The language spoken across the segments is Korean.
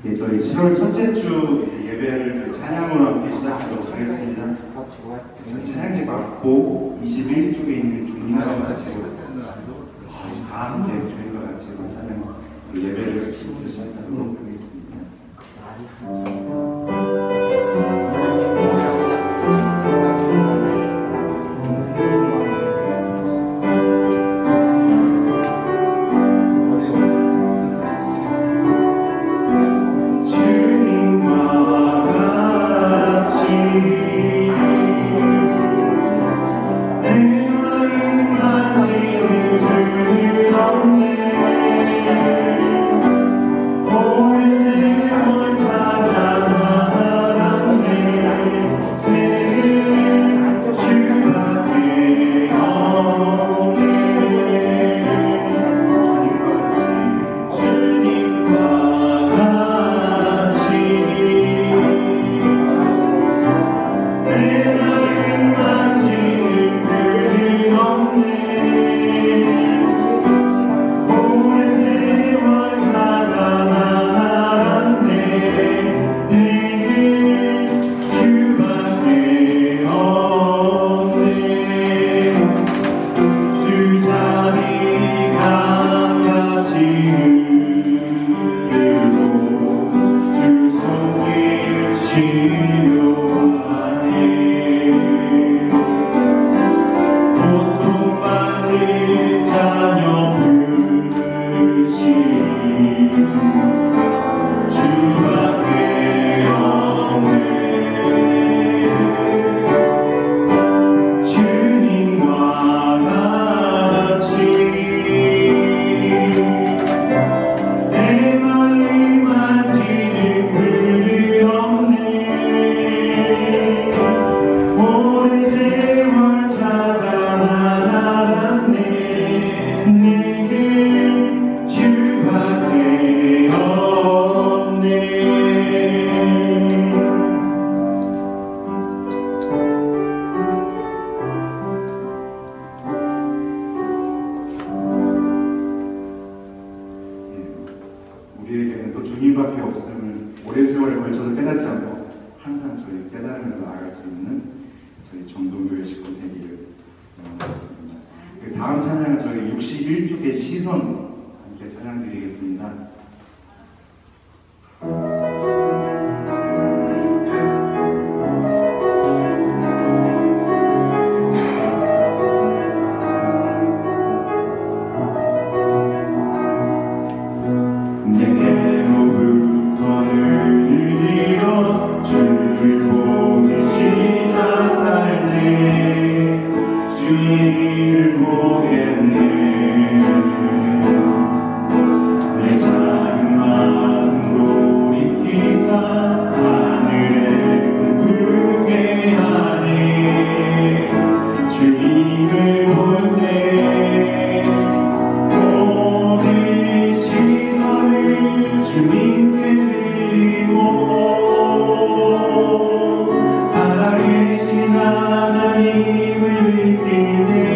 예, 저희 7월 첫째 주 예배를 찬양으로 함께 시작하도록 하겠습니다. 저희 찬양지 맞고 21쪽에 있는 주님과 같이 다 함께 주님과 같이 찬양 예배를 시작하도록 하겠습니다. 우리에게는 또 주님밖에 없음을 오랜 세월에 걸쳐서 깨닫지 않고 항상 저희 깨달으면서 나아갈 수 있는 저희 정동교회 식구 되기를 원하겠습니다. 다음 찬양은 저희 61쪽의 시선 함께 찬양 드리겠습니다. 살아계신 하나님을 믿기네.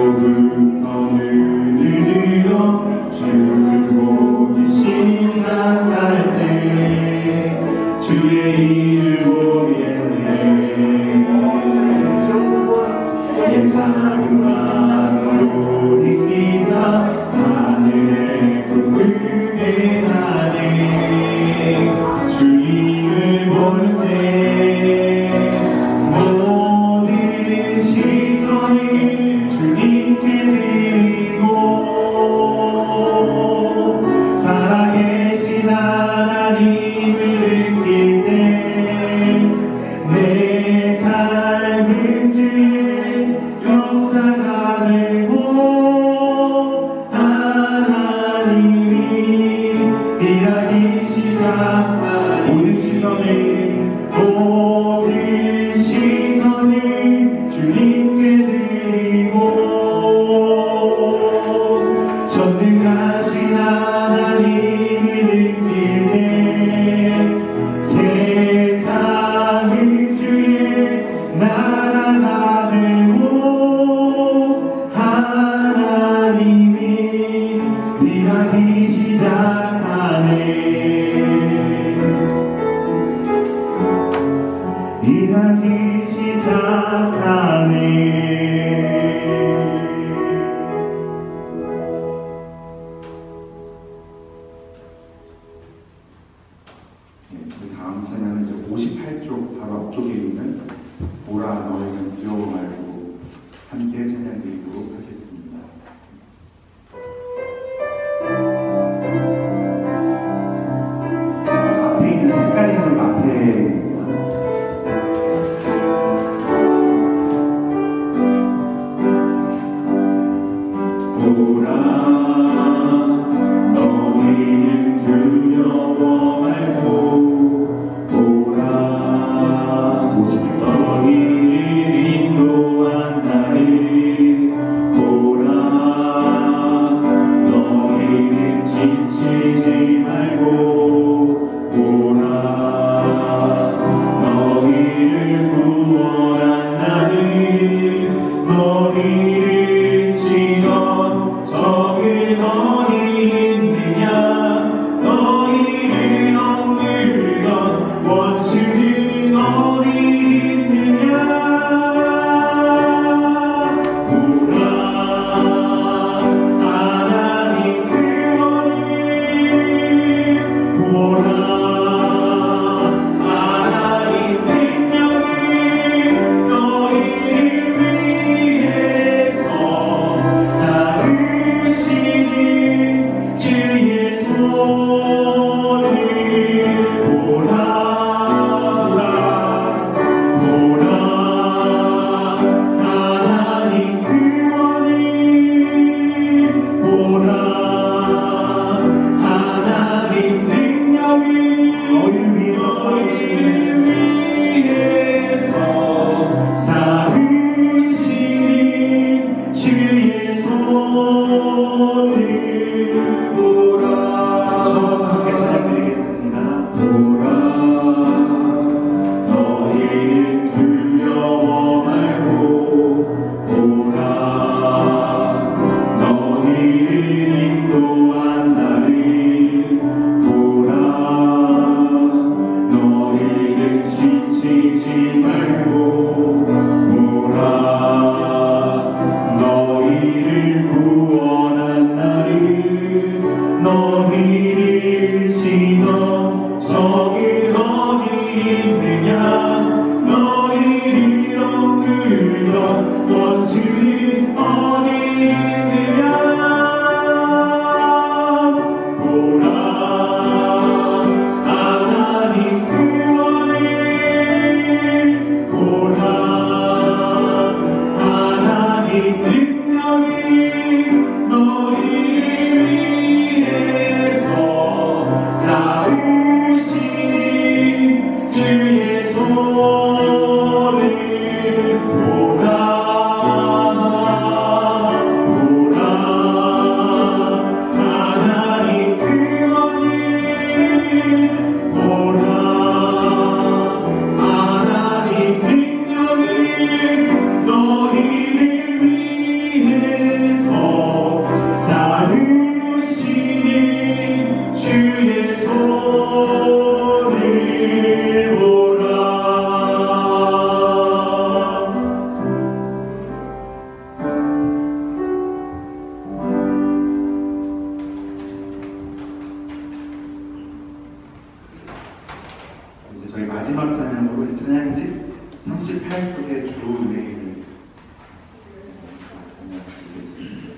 높은 하늘을 들어 주를 보기 시작할 때 주의 일을 보겠네. 내 작은 마음으로 느끼사 하늘의 꿈을 하네. 주님을 볼 때 모든 시선을 주님께 드리고 살아계신 하나님을 느낄 때 내 삶은 주의 역사가 되고 하나님이 일하기 시작한 모든 시선을 주님께 드리고 전능하신 하나님을 느낄 때 세상은 주의 나라가 되고 하나님이 일하기 시작하네. 일하기 시작하네. 저희 다음 찬양은 이제 58쪽 바로 앞쪽에 있는 보라 너희는 두려워 말고 함께 찬양 드리도록 하겠습니다. 앞에 있는 색깔 있는 앞에 보라 너희는 두려워 말고 보라 너희를 인도한 나를 보라 너희는 지치지 말고 보라 너희를 구원한 나를 너희를 치던 적은 드리겠습니다.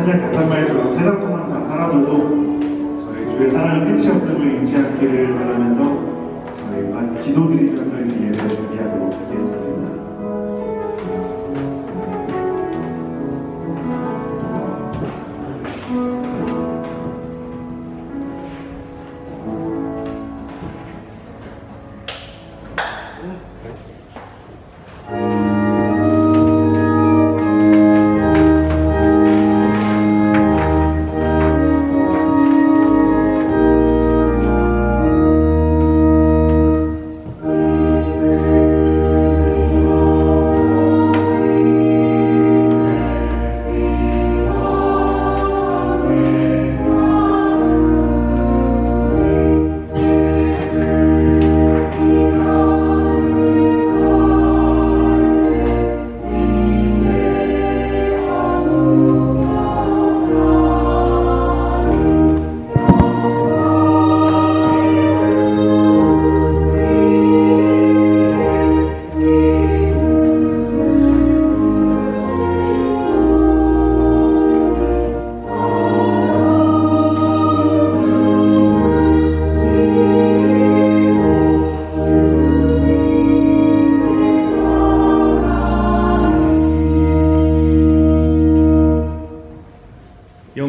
찬양 가사말처럼 세상 소망 다 살아줘도 저희 주의 사랑을 끝이 없음을 잊지 않기를 바라면서 저희가 기도드리면서 이제 예배를 준비하도록 하겠습니다.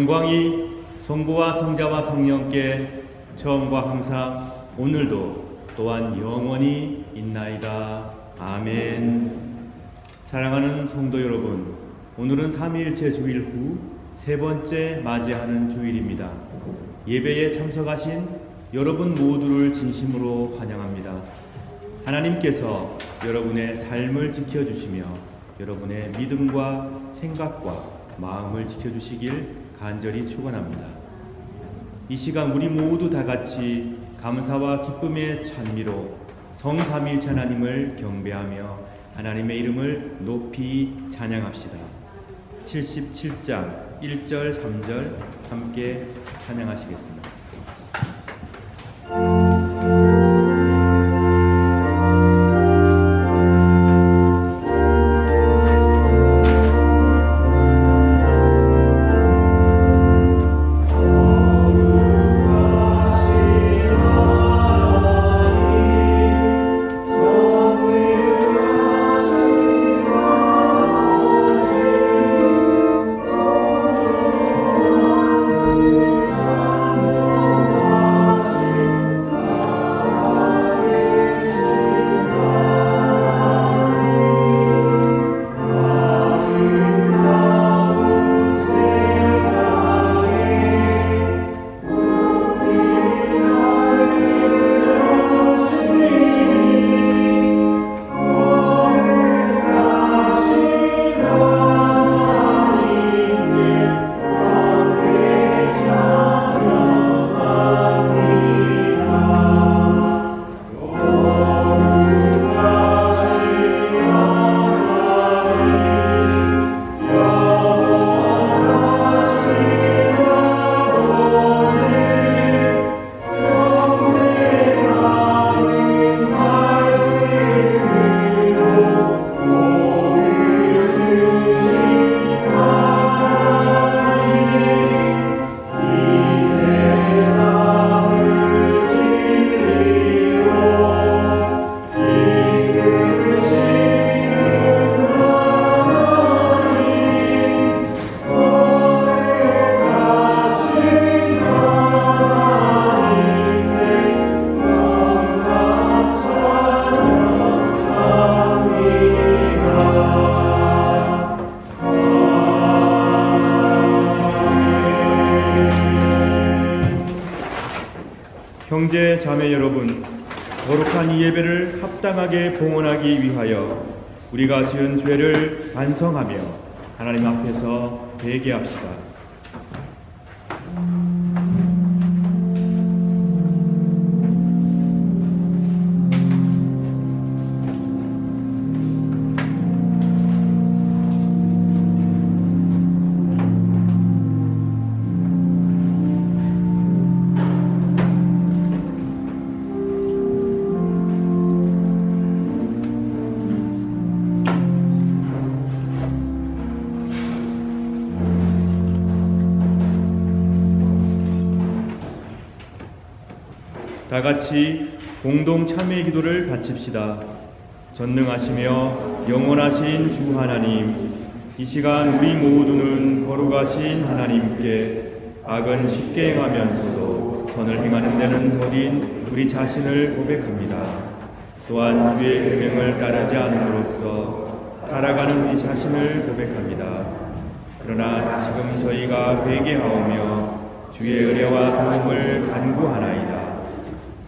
영광이 성부와 성자와 성령께 처음과 항상 오늘도 또한 영원히 있나이다. 아멘. 사랑하는 성도 여러분, 오늘은 삼위일체 주일 후 세 번째 맞이하는 주일입니다. 예배에 참석하신 여러분 모두를 진심으로 환영합니다. 하나님께서 여러분의 삶을 지켜주시며 여러분의 믿음과 생각과 마음을 지켜주시길 간절히 축원합니다. 이 시간 우리 모두 다 같이 감사와 기쁨의 찬미로 성삼위일체 하나님을 경배하며 하나님의 이름을 높이 찬양합시다. 77장 1절 3절 함께 찬양하시겠습니다. 형제 자매 여러분, 거룩한 이 예배를 합당하게 봉헌하기 위하여 우리가 지은 죄를 반성하며 하나님 앞에서 회개합시다. 다 같이 공동 참회 기도를 바칩시다. 전능하시며 영원하신 주 하나님, 이 시간 우리 모두는 거룩하신 하나님께 악은 쉽게 행하면서도 선을 행하는 데는 더딘 우리 자신을 고백합니다. 또한 주의 계명을 따르지 않음으로써 타락하는 우리 자신을 고백합니다. 그러나 다시금 저희가 회개하오며 주의 은혜와 도움을 간구하나이다.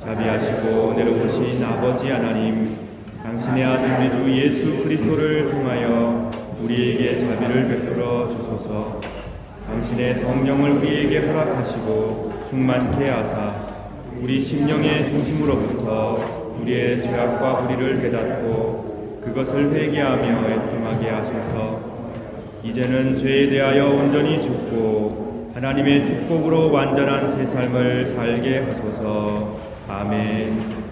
자비하시고 은혜로우신 아버지 하나님, 당신의 아들 우리 주 예수 그리스도를 통하여 우리에게 자비를 베풀어 주소서. 당신의 성령을 우리에게 허락하시고 충만케 하사 우리 심령의 중심으로부터 우리의 죄악과 불의를 깨닫고 그것을 회개하며 애통하게 하소서. 이제는 죄에 대하여 온전히 죽고 하나님의 축복으로 완전한 새 삶을 살게 하소서. 아멘.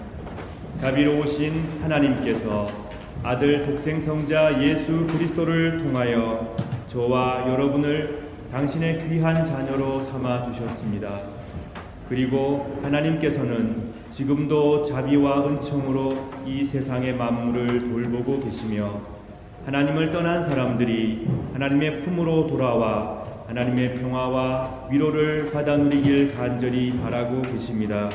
자비로우신 하나님께서 아들 독생성자 예수 그리스도를 통하여 저와 여러분을 당신의 귀한 자녀로 삼아 주셨습니다. 그리고 하나님께서는 지금도 자비와 은총으로 이 세상의 만물을 돌보고 계시며 하나님을 떠난 사람들이 하나님의 품으로 돌아와 하나님의 평화와 위로를 받아 누리길 간절히 바라고 계십니다.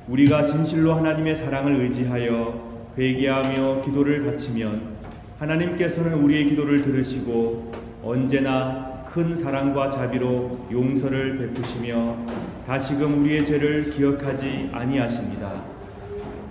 우리가 진실로 하나님의 사랑을 의지하여 회개하며 기도를 바치면 하나님께서는 우리의 기도를 들으시고 언제나 큰 사랑과 자비로 용서를 베푸시며 다시금 우리의 죄를 기억하지 아니하십니다.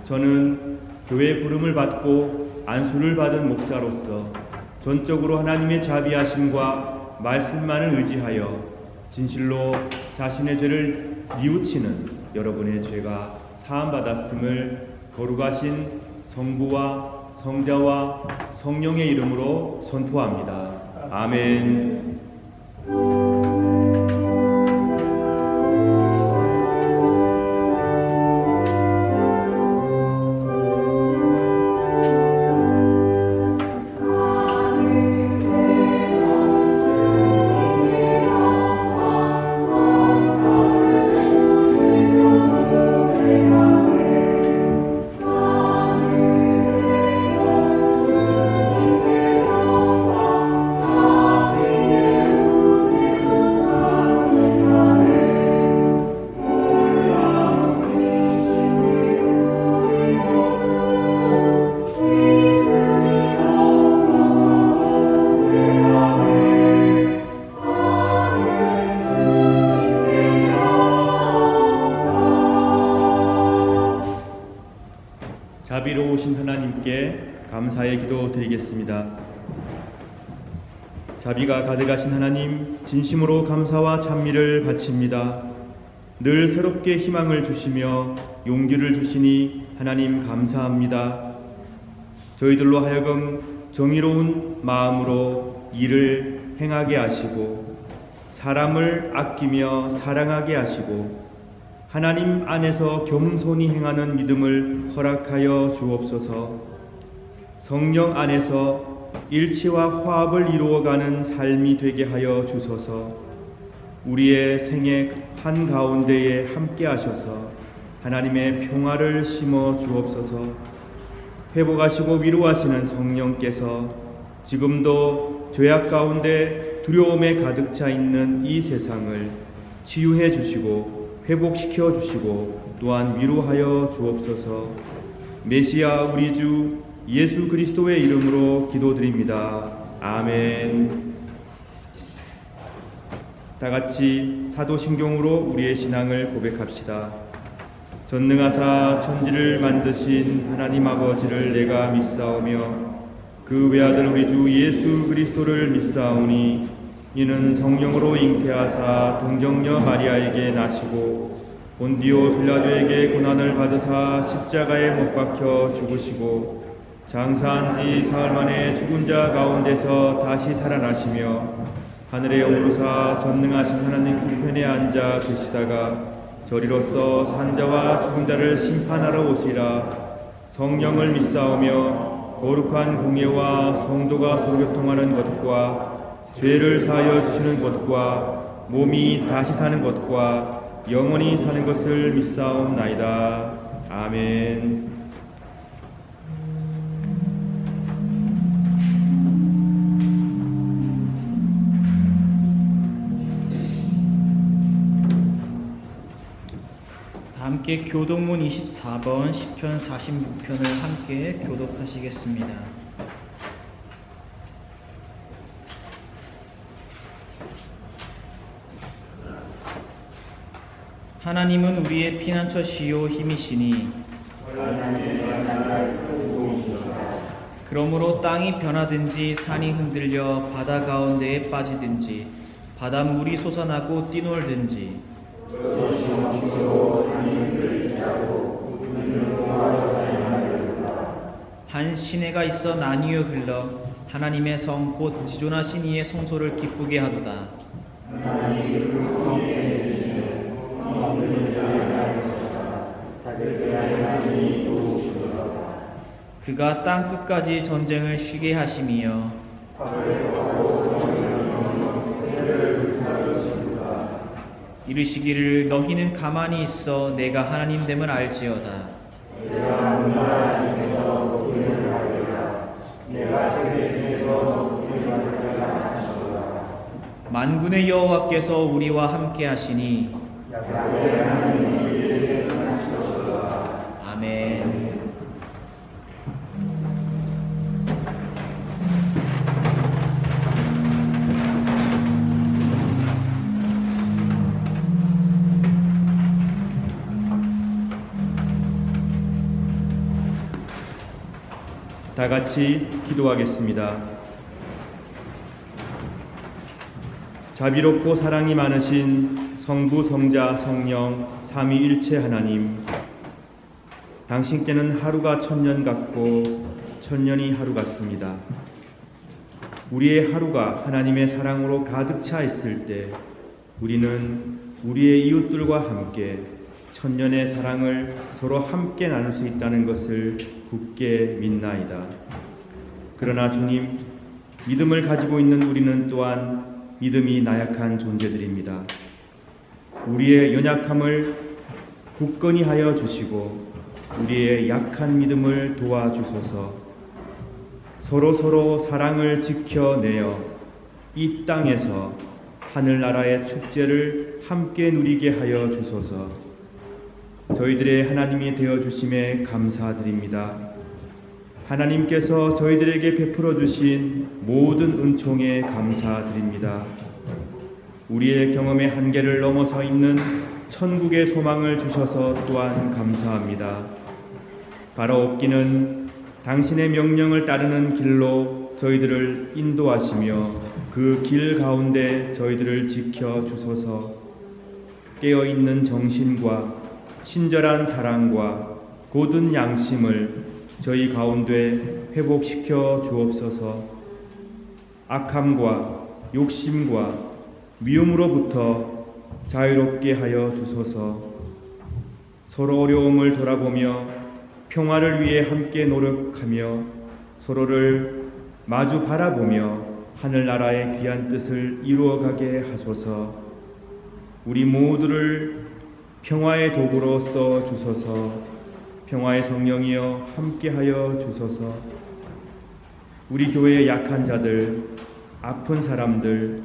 저는 교회 부름을 받고 안수를 받은 목사로서 전적으로 하나님의 자비하심과 말씀만을 의지하여 진실로 자신의 죄를 뉘우치는 여러분의 죄가 사함받았음을 거룩하신 성부와 성자와 성령의 이름으로 선포합니다. 아멘. 자비로우신 하나님께 감사의 기도 드리겠습니다. 자비가 가득하신 하나님, 진심으로 감사와 찬미를 바칩니다. 늘 새롭게 희망을 주시며 용기를 주시니 하나님 감사합니다. 저희들로 하여금 정의로운 마음으로 일을 행하게 하시고 사람을 아끼며 사랑하게 하시고 하나님 안에서 겸손히 행하는 믿음을 허락하여 주옵소서. 성령 안에서 일치와 화합을 이루어가는 삶이 되게 하여 주소서. 우리의 생애 한가운데에 함께 하셔서 하나님의 평화를 심어 주옵소서. 회복하시고 위로하시는 성령께서 지금도 죄악 가운데 두려움에 가득 차 있는 이 세상을 치유해 주시고 회복시켜 주시고 또한 위로하여 주옵소서. 메시아 우리 주 예수 그리스도의 이름으로 기도드립니다. 아멘. 다 같이 사도신경으로 우리의 신앙을 고백합시다. 전능하사 천지를 만드신 하나님 아버지를 내가 믿사오며 그 외아들 우리 주 예수 그리스도를 믿사오니 이는 성령으로 잉태하사 동정녀 마리아에게 나시고 본디오 빌라도에게 고난을 받으사 십자가에 못 박혀 죽으시고 장사한 지 사흘 만에 죽은 자 가운데서 다시 살아나시며 하늘에 오르사 전능하신 하나님 우편에 앉아 계시다가 저리로서 산자와 죽은 자를 심판하러 오시라. 성령을 믿사오며 거룩한 공예와 성도가 서로교통하는 것과 죄를 사하여 주시는 것과 몸이 다시 사는 것과 영원히 사는 것을 믿사옵나이다. 아멘. 함께 교독문 24번 시편 46편을 함께 교독하시겠습니다. 하나님은 우리의 피난처시요 힘이시니 그러므로 땅이 변하든지 산이 흔들려 바다 가운데에 빠지든지 바닷물이 솟아나고 뛰놀든지 한 시내가 있어 나뉘어 흘러 하나님의 성 곧 지존하신 이의 성소를 기쁘게 하도다. 그가 땅 끝까지 전쟁을 쉬게 하심이여 이르시기를 너희는 가만히 있어 내가 하나님 됨을 알지어다. 만군의 여호와께서 우리와 함께 하시니 아멘. 다 같이 기도하겠습니다. 자비롭고 사랑이 많으신 성부, 성자, 성령, 삼위일체 하나님, 당신께는 하루가 천년 같고 천년이 하루 같습니다. 우리의 하루가 하나님의 사랑으로 가득 차 있을 때 우리는 우리의 이웃들과 함께 천년의 사랑을 서로 함께 나눌 수 있다는 것을 굳게 믿나이다. 그러나 주님, 믿음을 가지고 있는 우리는 또한 믿음이 나약한 존재들입니다. 우리의 연약함을 굳건히 하여 주시고 우리의 약한 믿음을 도와주소서. 서로 사랑을 지켜내어 이 땅에서 하늘나라의 축제를 함께 누리게 하여 주소서. 저희들의 하나님이 되어주심에 감사드립니다. 하나님께서 저희들에게 베풀어 주신 모든 은총에 감사드립니다. 우리의 경험의 한계를 넘어서 있는 천국의 소망을 주셔서 또한 감사합니다. 바라옵기는 당신의 명령을 따르는 길로 저희들을 인도하시며 그 길 가운데 저희들을 지켜 주소서. 깨어있는 정신과 친절한 사랑과 고든 양심을 저희 가운데 회복시켜 주옵소서. 악함과 욕심과 미움으로부터 자유롭게 하여 주소서. 서로 어려움을 돌아보며 평화를 위해 함께 노력하며 서로를 마주 바라보며 하늘나라의 귀한 뜻을 이루어가게 하소서. 우리 모두를 평화의 도구로 써 주소서. 평화의 성령이여 함께하여 주소서. 우리 교회의 약한 자들, 아픈 사람들,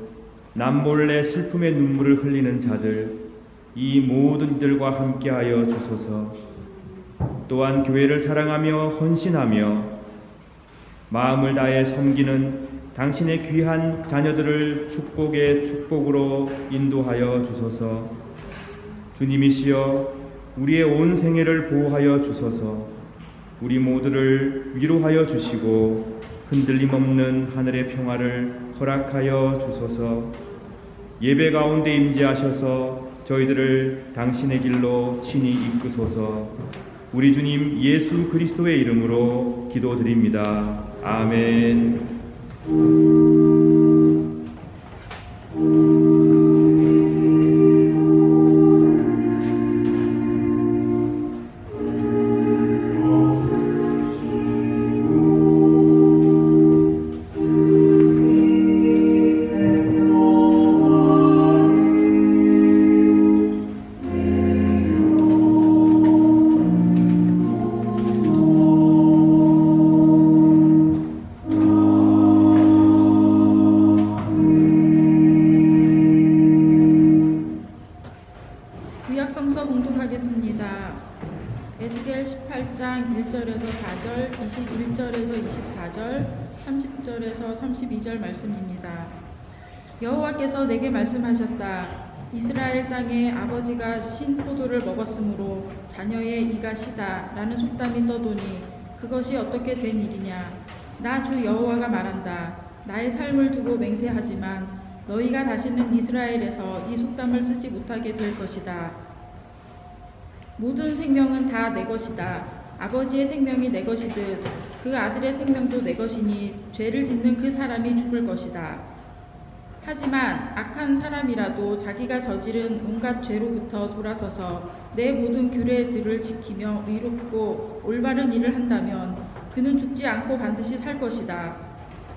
남몰래 슬픔의 눈물을 흘리는 자들, 이 모든 이들과 함께하여 주소서. 또한 교회를 사랑하며 헌신하며 마음을 다해 섬기는 당신의 귀한 자녀들을 축복의 축복으로 인도하여 주소서. 주님이시여 우리의 온 생애를 보호하여 주소서. 우리 모두를 위로하여 주시고 흔들림 없는 하늘의 평화를 허락하여 주소서. 예배 가운데 임재하셔서 저희들을 당신의 길로 친히 이끄소서. 우리 주님 예수 그리스도의 이름으로 기도드립니다. 아멘. 에스겔 18장 1절에서 4절, 21절에서 24절, 30절에서 32절 말씀입니다. 여호와께서 내게 말씀하셨다. 이스라엘 땅에 아버지가 신 포도를 먹었으므로 자녀의 이가 시다 라는 속담이 떠도니 그것이 어떻게 된 일이냐. 나 주 여호와가 말한다. 나의 삶을 두고 맹세하지만 너희가 다시는 이스라엘에서 이 속담을 쓰지 못하게 될 것이다. 모든 생명은 다 내 것이다. 아버지의 생명이 내 것이듯 그 아들의 생명도 내 것이니 죄를 짓는 그 사람이 죽을 것이다. 하지만 악한 사람이라도 자기가 저지른 온갖 죄로부터 돌아서서 내 모든 규례들을 지키며 의롭고 올바른 일을 한다면 그는 죽지 않고 반드시 살 것이다.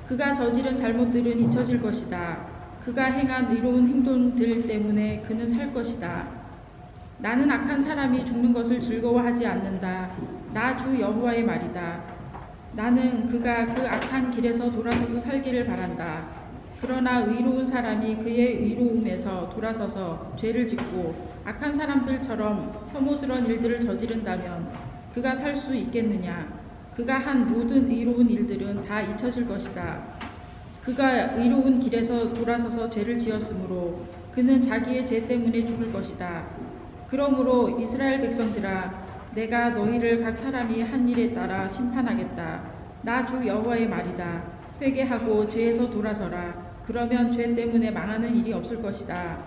그가 저지른 잘못들은 잊혀질 것이다. 그가 행한 의로운 행동들 때문에 그는 살 것이다. 나는 악한 사람이 죽는 것을 즐거워하지 않는다. 나 주 여호와의 말이다. 나는 그가 그 악한 길에서 돌아서서 살기를 바란다. 그러나 의로운 사람이 그의 의로움에서 돌아서서 죄를 짓고 악한 사람들처럼 혐오스러운 일들을 저지른다면 그가 살 수 있겠느냐? 그가 한 모든 의로운 일들은 다 잊혀질 것이다. 그가 의로운 길에서 돌아서서 죄를 지었으므로 그는 자기의 죄 때문에 죽을 것이다. 그러므로 이스라엘 백성들아, 내가 너희를 각 사람이 한 일에 따라 심판하겠다. 나 주 여호와의 말이다. 회개하고 죄에서 돌아서라. 그러면 죄 때문에 망하는 일이 없을 것이다.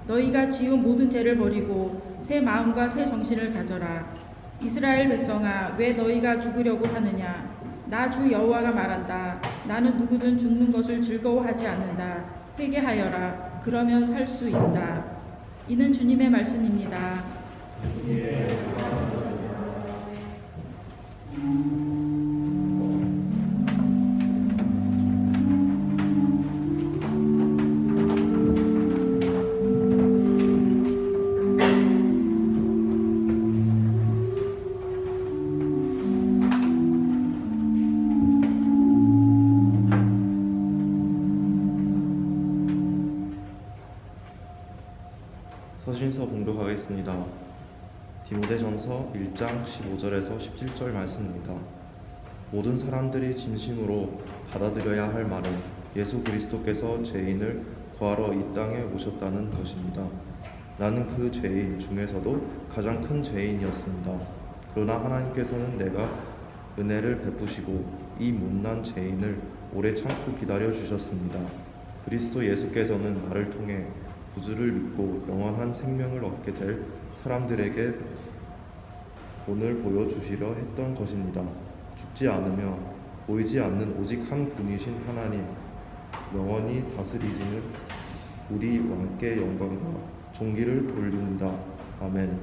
너희가 지은 모든 죄를 버리고 새 마음과 새 정신을 가져라. 이스라엘 백성아, 왜 너희가 죽으려고 하느냐? 나 주 여호와가 말한다. 나는 누구든 죽는 것을 즐거워하지 않는다. 회개하여라. 그러면 살 수 있다. 이는 주님의 말씀입니다. 서신서 봉독하겠습니다. 디모데전서 1장 15절에서 17절 말씀입니다. 모든 사람들이 진심으로 받아들여야 할 말은 예수 그리스도께서 죄인을 구하러 이 땅에 오셨다는 것입니다. 나는 그 죄인 중에서도 가장 큰 죄인이었습니다. 그러나 하나님께서는 내가 은혜를 베푸시고 이 못난 죄인을 오래 참고 기다려 주셨습니다. 그리스도 예수께서는 나를 통해 구주를 믿고 영원한 생명을 얻게 될 사람들에게 본을 보여주시려 했던 것입니다. 죽지 않으며 보이지 않는 오직 한 분이신 하나님, 영원히 다스리시는 우리 왕께 영광과 존귀를 돌립니다. 아멘.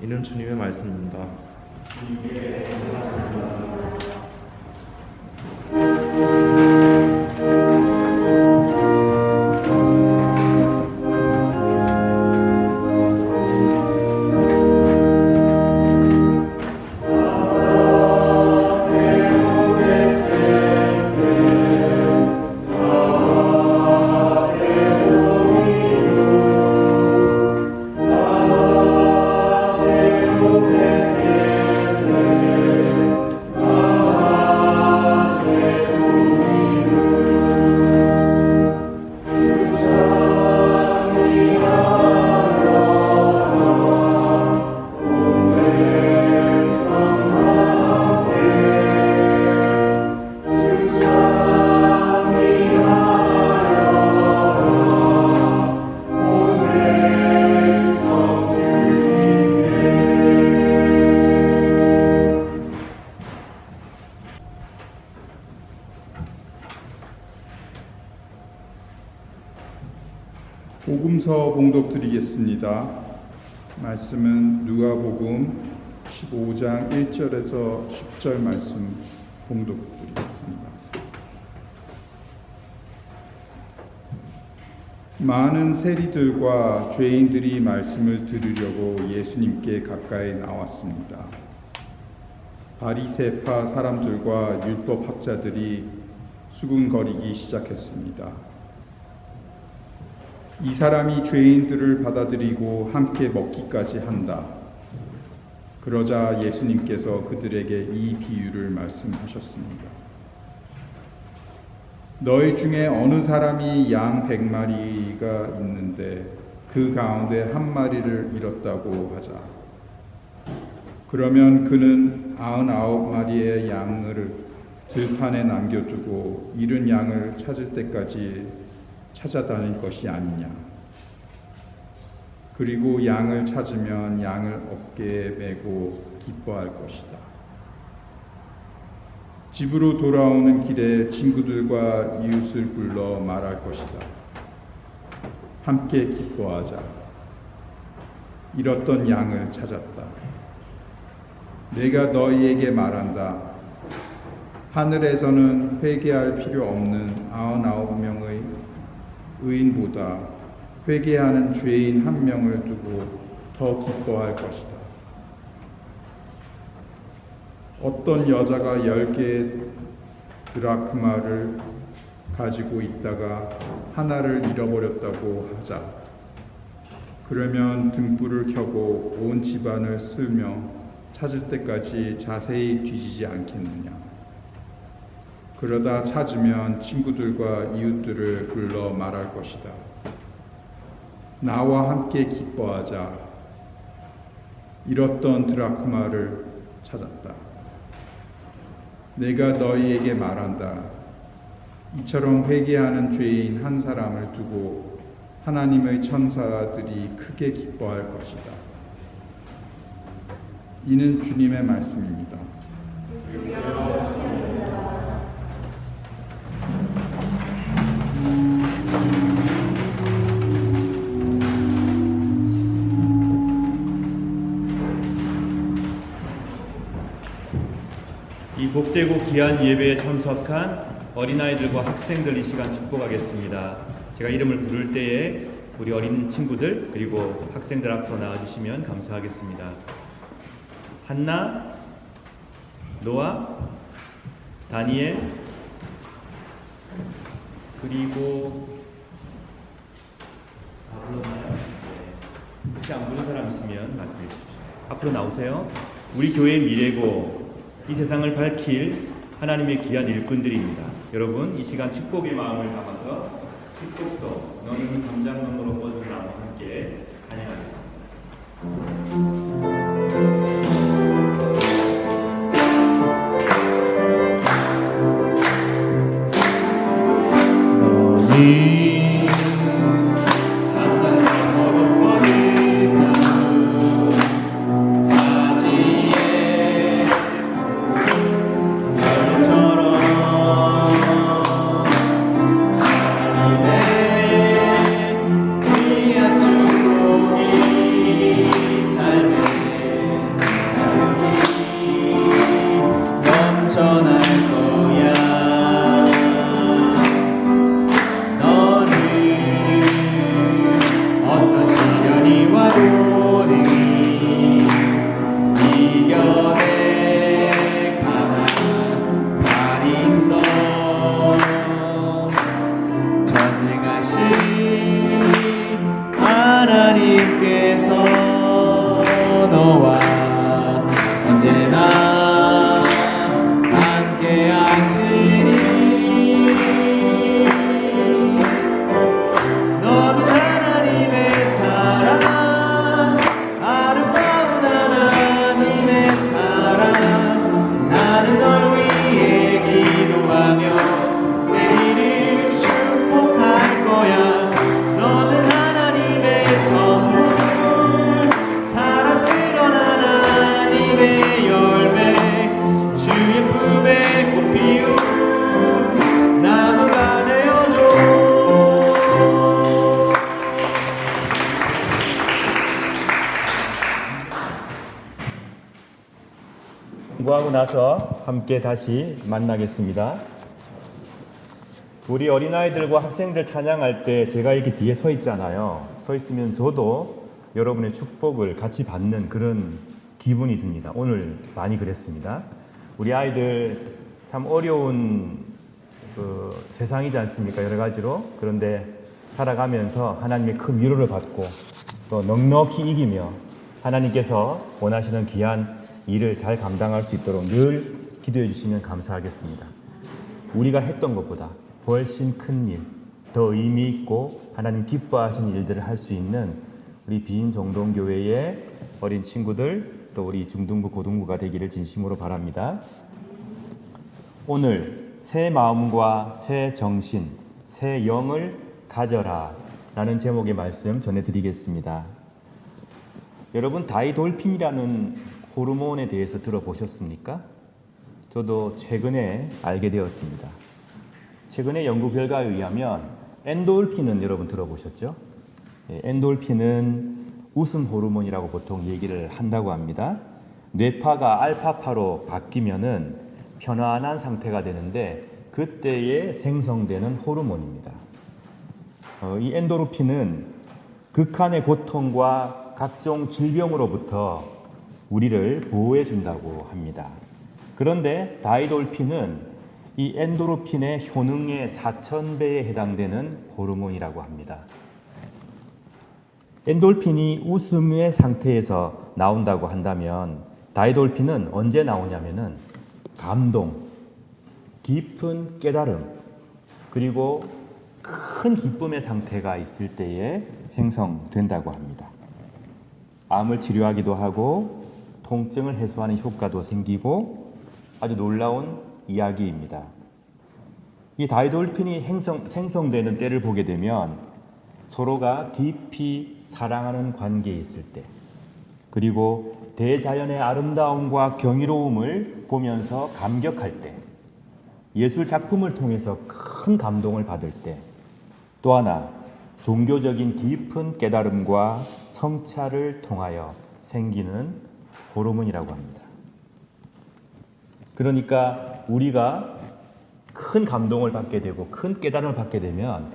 이는 주님의 말씀입니다. 복음서 봉독 드리겠습니다. 말씀은 누가복음 15장 1절에서 10절 말씀 봉독 드리겠습니다. 많은 세리들과 죄인들이 말씀을 들으려고 예수님께 가까이 나왔습니다. 바리새파 사람들과 율법학자들이 수군거리기 시작했습니다. 이 사람이 죄인들을 받아들이고 함께 먹기까지 한다. 그러자 예수님께서 그들에게 이 비유를 말씀하셨습니다. 너희 중에 어느 사람이 양 100마리가 있는데 그 가운데 한 마리를 잃었다고 하자. 그러면 그는 99마리의 양을 들판에 남겨두고 잃은 양을 찾을 때까지 찾아다닐 것이 아니냐. 그리고 양을 찾으면 양을 어깨에 메고 기뻐할 것이다. 집으로 돌아오는 길에 친구들과 이웃을 불러 말할 것이다. 함께 기뻐하자. 잃었던 양을 찾았다. 내가 너희에게 말한다. 하늘에서는 회개할 필요 없는 99명의 의인보다 회개하는 죄인 한 명을 두고 더 기뻐할 것이다. 어떤 여자가 10개의 드라크마를 가지고 있다가 하나를 잃어버렸다고 하자. 그러면 등불을 켜고 온 집안을 쓸며 찾을 때까지 자세히 뒤지지 않겠느냐. 그러다 찾으면 친구들과 이웃들을 불러 말할 것이다. 나와 함께 기뻐하자. 잃었던 드라크마를 찾았다. 내가 너희에게 말한다. 이처럼 회개하는 죄인 한 사람을 두고 하나님의 천사들이 크게 기뻐할 것이다. 이는 주님의 말씀입니다. 이 복되고 귀한 예배에 참석한 어린아이들과 학생들 이 시간 축복하겠습니다. 제가 이름을 부를 때에 우리 어린 친구들 그리고 학생들 앞으로 나와주시면 감사하겠습니다. 한나, 노아, 다니엘, 그리고 불렀나요? 네. 혹시 안 부른 사람 있으면 말씀해 주십시오. 앞으로 나오세요. 우리 교회의 미래고 이 세상을 밝힐 하나님의 귀한 일꾼들입니다. 여러분 이 시간 축복의 마음을 담아서 축복서 너는 담장놈으로 뻗은 나무와 함께 찬양하겠습니다. 너는 담장나무로 뻗은 나무 가지에 별처럼 공부하고 나서 함께 다시 만나겠습니다. 우리 어린아이들과 학생들 찬양할 때 제가 이렇게 뒤에 서 있잖아요. 서 있으면 저도 여러분의 축복을 같이 받는 그런 기분이 듭니다. 오늘 많이 그랬습니다. 우리 아이들 참 어려운 세상이지 않습니까? 여러 가지로. 그런데 살아가면서 하나님의 큰 위로를 받고 또 넉넉히 이기며 하나님께서 원하시는 귀한 일을 잘 감당할 수 있도록 늘 기도해 주시면 감사하겠습니다. 우리가 했던 것보다 훨씬 큰 일, 더 의미 있고 하나님 기뻐하시는 일들을 할 수 있는 우리 비인정동교회의 어린 친구들 또 우리 중등부 고등부가 되기를 진심으로 바랍니다. 오늘 새 마음과 새 정신, 새 영을 가져라 라는 제목의 말씀 전해드리겠습니다. 여러분 다이돌핀이라는 호르몬에 대해서 들어보셨습니까? 저도 최근에 알게 되었습니다. 최근에 연구 결과에 의하면 엔도르핀은 여러분 들어보셨죠? 엔도르핀은 웃음 호르몬이라고 보통 얘기를 한다고 합니다. 뇌파가 알파파로 바뀌면은 편안한 상태가 되는데 그때에 생성되는 호르몬입니다. 이 엔도르핀은 극한의 고통과 각종 질병으로부터 우리를 보호해 준다고 합니다. 그런데 다이돌핀은 이 엔도르핀의 효능의 4000배에 해당되는 호르몬이라고 합니다. 엔돌핀이 웃음의 상태에서 나온다고 한다면 다이돌핀은 언제 나오냐면은 감동, 깊은 깨달음, 그리고 큰 기쁨의 상태가 있을 때에 생성된다고 합니다. 암을 치료하기도 하고 통증을 해소하는 효과도 생기고 아주 놀라운 이야기입니다. 이 다이돌핀이 생성되는 때를 보게 되면 서로가 깊이 사랑하는 관계에 있을 때, 그리고 대자연의 아름다움과 경이로움을 보면서 감격할 때, 예술 작품을 통해서 큰 감동을 받을 때, 또 하나 종교적인 깊은 깨달음과 성찰을 통하여 생기는 호르몬이라고 합니다. 그러니까 우리가 큰 감동을 받게 되고 큰 깨달음을 받게 되면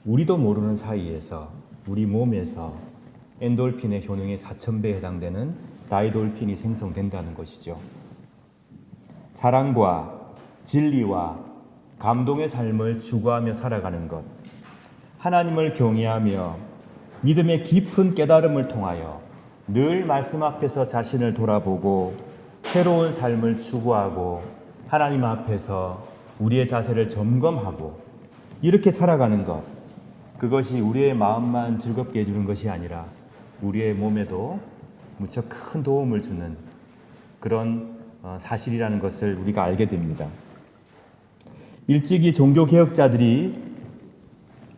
우리도 모르는 사이에서 우리 몸에서 엔돌핀의 효능의 4000배에 해당되는 다이돌핀이 생성된다는 것이죠. 사랑과 진리와 감동의 삶을 추구하며 살아가는 것, 하나님을 경외하며 믿음의 깊은 깨달음을 통하여 늘 말씀 앞에서 자신을 돌아보고 새로운 삶을 추구하고 하나님 앞에서 우리의 자세를 점검하고 이렇게 살아가는 것, 그것이 우리의 마음만 즐겁게 해주는 것이 아니라 우리의 몸에도 무척 큰 도움을 주는 그런 사실이라는 것을 우리가 알게 됩니다. 일찍이 종교개혁자들이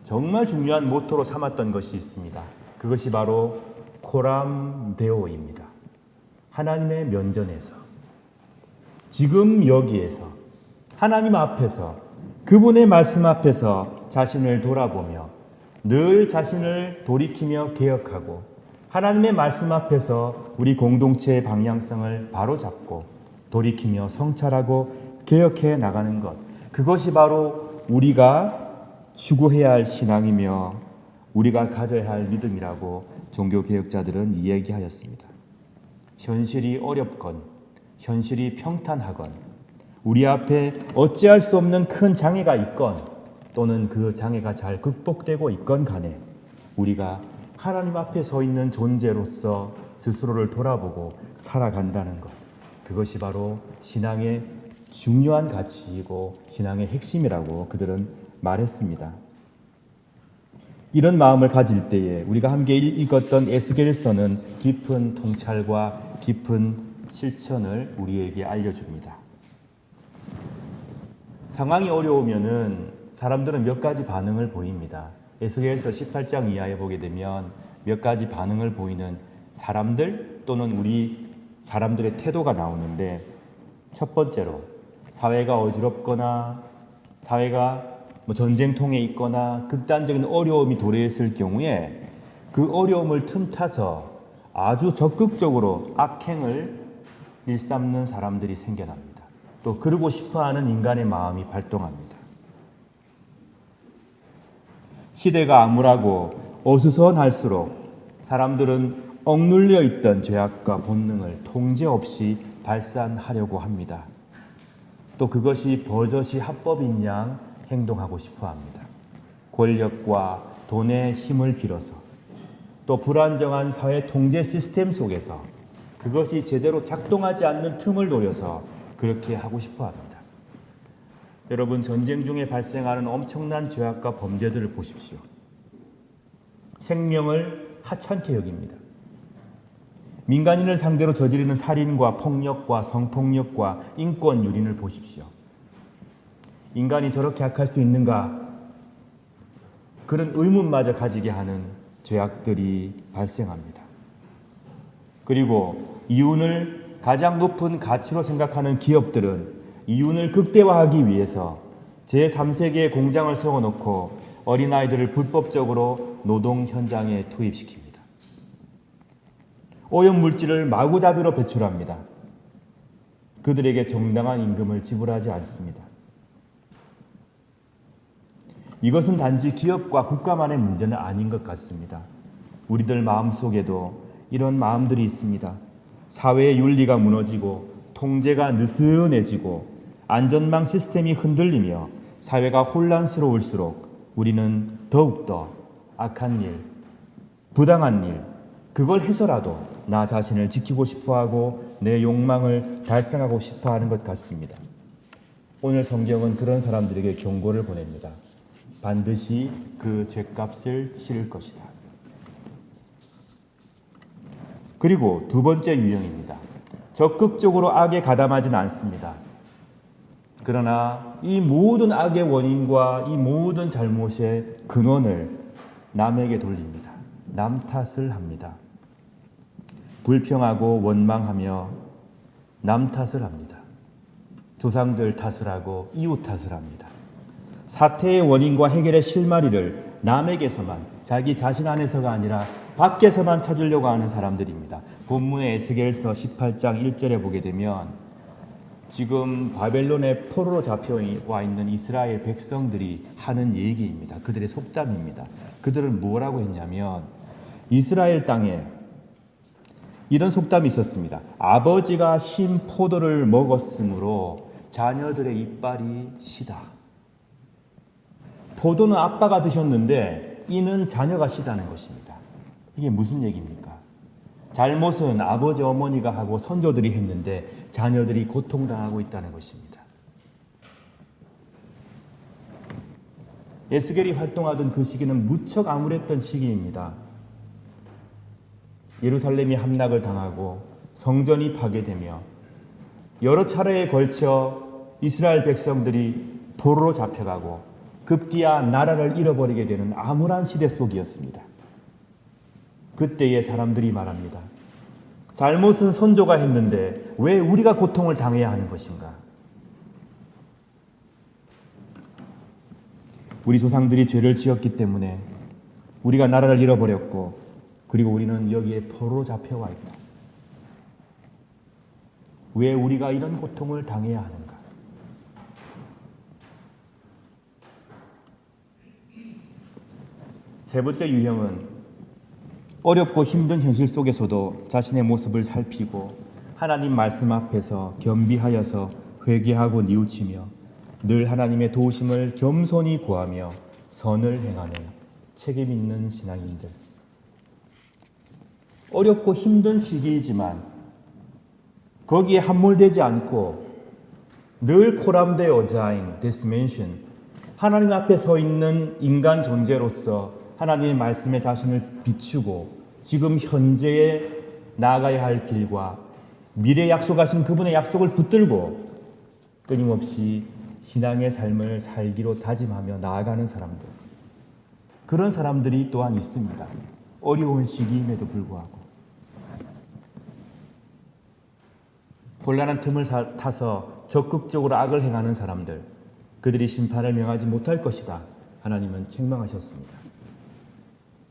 정말 중요한 모토로 삼았던 것이 있습니다. 그것이 바로 코람 데오입니다. 하나님의 면전에서, 지금 여기에서, 하나님 앞에서, 그분의 말씀 앞에서 자신을 돌아보며 늘 자신을 돌이키며 개혁하고 하나님의 말씀 앞에서 우리 공동체의 방향성을 바로잡고 돌이키며 성찰하고 개혁해 나가는 것, 그것이 바로 우리가 추구해야 할 신앙이며 우리가 가져야 할 믿음이라고 종교개혁자들은 이야기하였습니다. 현실이 어렵건 현실이 평탄하건 우리 앞에 어찌할 수 없는 큰 장애가 있건 또는 그 장애가 잘 극복되고 있건 간에 우리가 하나님 앞에 서 있는 존재로서 스스로를 돌아보고 살아간다는 것, 그것이 바로 신앙의 중요한 가치이고 신앙의 핵심이라고 그들은 말했습니다. 이런 마음을 가질 때에 우리가 함께 읽었던 에스겔서는 깊은 통찰과 깊은 실천을 우리에게 알려줍니다. 상황이 어려우면은 사람들은 몇 가지 반응을 보입니다. 에스겔서 18장 이하에 보게 되면 몇 가지 반응을 보이는 사람들 또는 우리 사람들의 태도가 나오는데, 첫 번째로 사회가 어지럽거나 사회가 전쟁통에 있거나 극단적인 어려움이 도래했을 경우에 그 어려움을 틈타서 아주 적극적으로 악행을 일삼는 사람들이 생겨납니다. 또 그러고 싶어하는 인간의 마음이 발동합니다. 시대가 암울하고 어수선할수록 사람들은 억눌려 있던 죄악과 본능을 통제 없이 발산하려고 합니다. 또 그것이 버젓이 합법인 양 행동하고 싶어 합니다. 권력과 돈의 힘을 빌어서, 또 불안정한 사회 통제 시스템 속에서 그것이 제대로 작동하지 않는 틈을 노려서 그렇게 하고 싶어 합니다. 여러분, 전쟁 중에 발생하는 엄청난 죄악과 범죄들을 보십시오. 생명을 하찮게 여깁니다. 민간인을 상대로 저지르는 살인과 폭력과 성폭력과 인권 유린을 보십시오. 인간이 저렇게 악할 수 있는가? 그런 의문마저 가지게 하는 죄악들이 발생합니다. 그리고 이윤을 가장 높은 가치로 생각하는 기업들은 이윤을 극대화하기 위해서 제3세계의 공장을 세워놓고 어린아이들을 불법적으로 노동 현장에 투입시킵니다. 오염물질을 마구잡이로 배출합니다. 그들에게 정당한 임금을 지불하지 않습니다. 이것은 단지 기업과 국가만의 문제는 아닌 것 같습니다. 우리들 마음속에도 이런 마음들이 있습니다. 사회의 윤리가 무너지고 통제가 느슨해지고 안전망 시스템이 흔들리며 사회가 혼란스러울수록 우리는 더욱더 악한 일, 부당한 일, 그걸 해서라도 나 자신을 지키고 싶어하고 내 욕망을 달성하고 싶어하는 것 같습니다. 오늘 성경은 그런 사람들에게 경고를 보냅니다. 반드시 그 죗값을 치를 것이다. 그리고 두 번째 유형입니다. 적극적으로 악에 가담하진 않습니다. 그러나 이 모든 악의 원인과 이 모든 잘못의 근원을 남에게 돌립니다. 남 탓을 합니다. 불평하고 원망하며 남 탓을 합니다. 조상들 탓을 하고 이웃 탓을 합니다. 사태의 원인과 해결의 실마리를 남에게서만, 자기 자신 안에서가 아니라 밖에서만 찾으려고 하는 사람들입니다. 본문의 에스겔서 18장 1절에 보게 되면 지금 바벨론의 포로로 잡혀와 있는 이스라엘 백성들이 하는 얘기입니다. 그들의 속담입니다. 그들은 뭐라고 했냐면 이스라엘 땅에 이런 속담이 있었습니다. 아버지가 신 포도를 먹었으므로 자녀들의 이빨이 시다. 포도는 아빠가 드셨는데 이는 자녀가 시다는 것입니다. 이게 무슨 얘기입니까? 잘못은 아버지 어머니가 하고 선조들이 했는데 자녀들이 고통당하고 있다는 것입니다. 에스겔이 활동하던 그 시기는 무척 암울했던 시기입니다. 예루살렘이 함락을 당하고 성전이 파괴되며 여러 차례에 걸쳐 이스라엘 백성들이 포로로 잡혀가고 급기야 나라를 잃어버리게 되는 암울한 시대 속이었습니다. 그때의 사람들이 말합니다. 잘못은 선조가 했는데 왜 우리가 고통을 당해야 하는 것인가? 우리 조상들이 죄를 지었기 때문에 우리가 나라를 잃어버렸고 그리고 우리는 여기에 포로로 잡혀와 있다. 왜 우리가 이런 고통을 당해야 하는가? 세 번째 유형은 어렵고 힘든 현실 속에서도 자신의 모습을 살피고 하나님 말씀 앞에서 겸비하여서 회개하고 뉘우치며 늘 하나님의 도우심을 겸손히 구하며 선을 행하는 책임 있는 신앙인들. 어렵고 힘든 시기이지만 거기에 함몰되지 않고 늘 코람데 여자인 데스멘션, 하나님 앞에 서 있는 인간 존재로서 하나님의 말씀에 자신을 비추고 지금 현재에 나아가야 할 길과 미래에 약속하신 그분의 약속을 붙들고 끊임없이 신앙의 삶을 살기로 다짐하며 나아가는 사람들. 그런 사람들이 또한 있습니다. 어려운 시기임에도 불구하고. 곤란한 틈을 타서 적극적으로 악을 행하는 사람들, 그들이 심판을 명하지 못할 것이다. 하나님은 책망하셨습니다.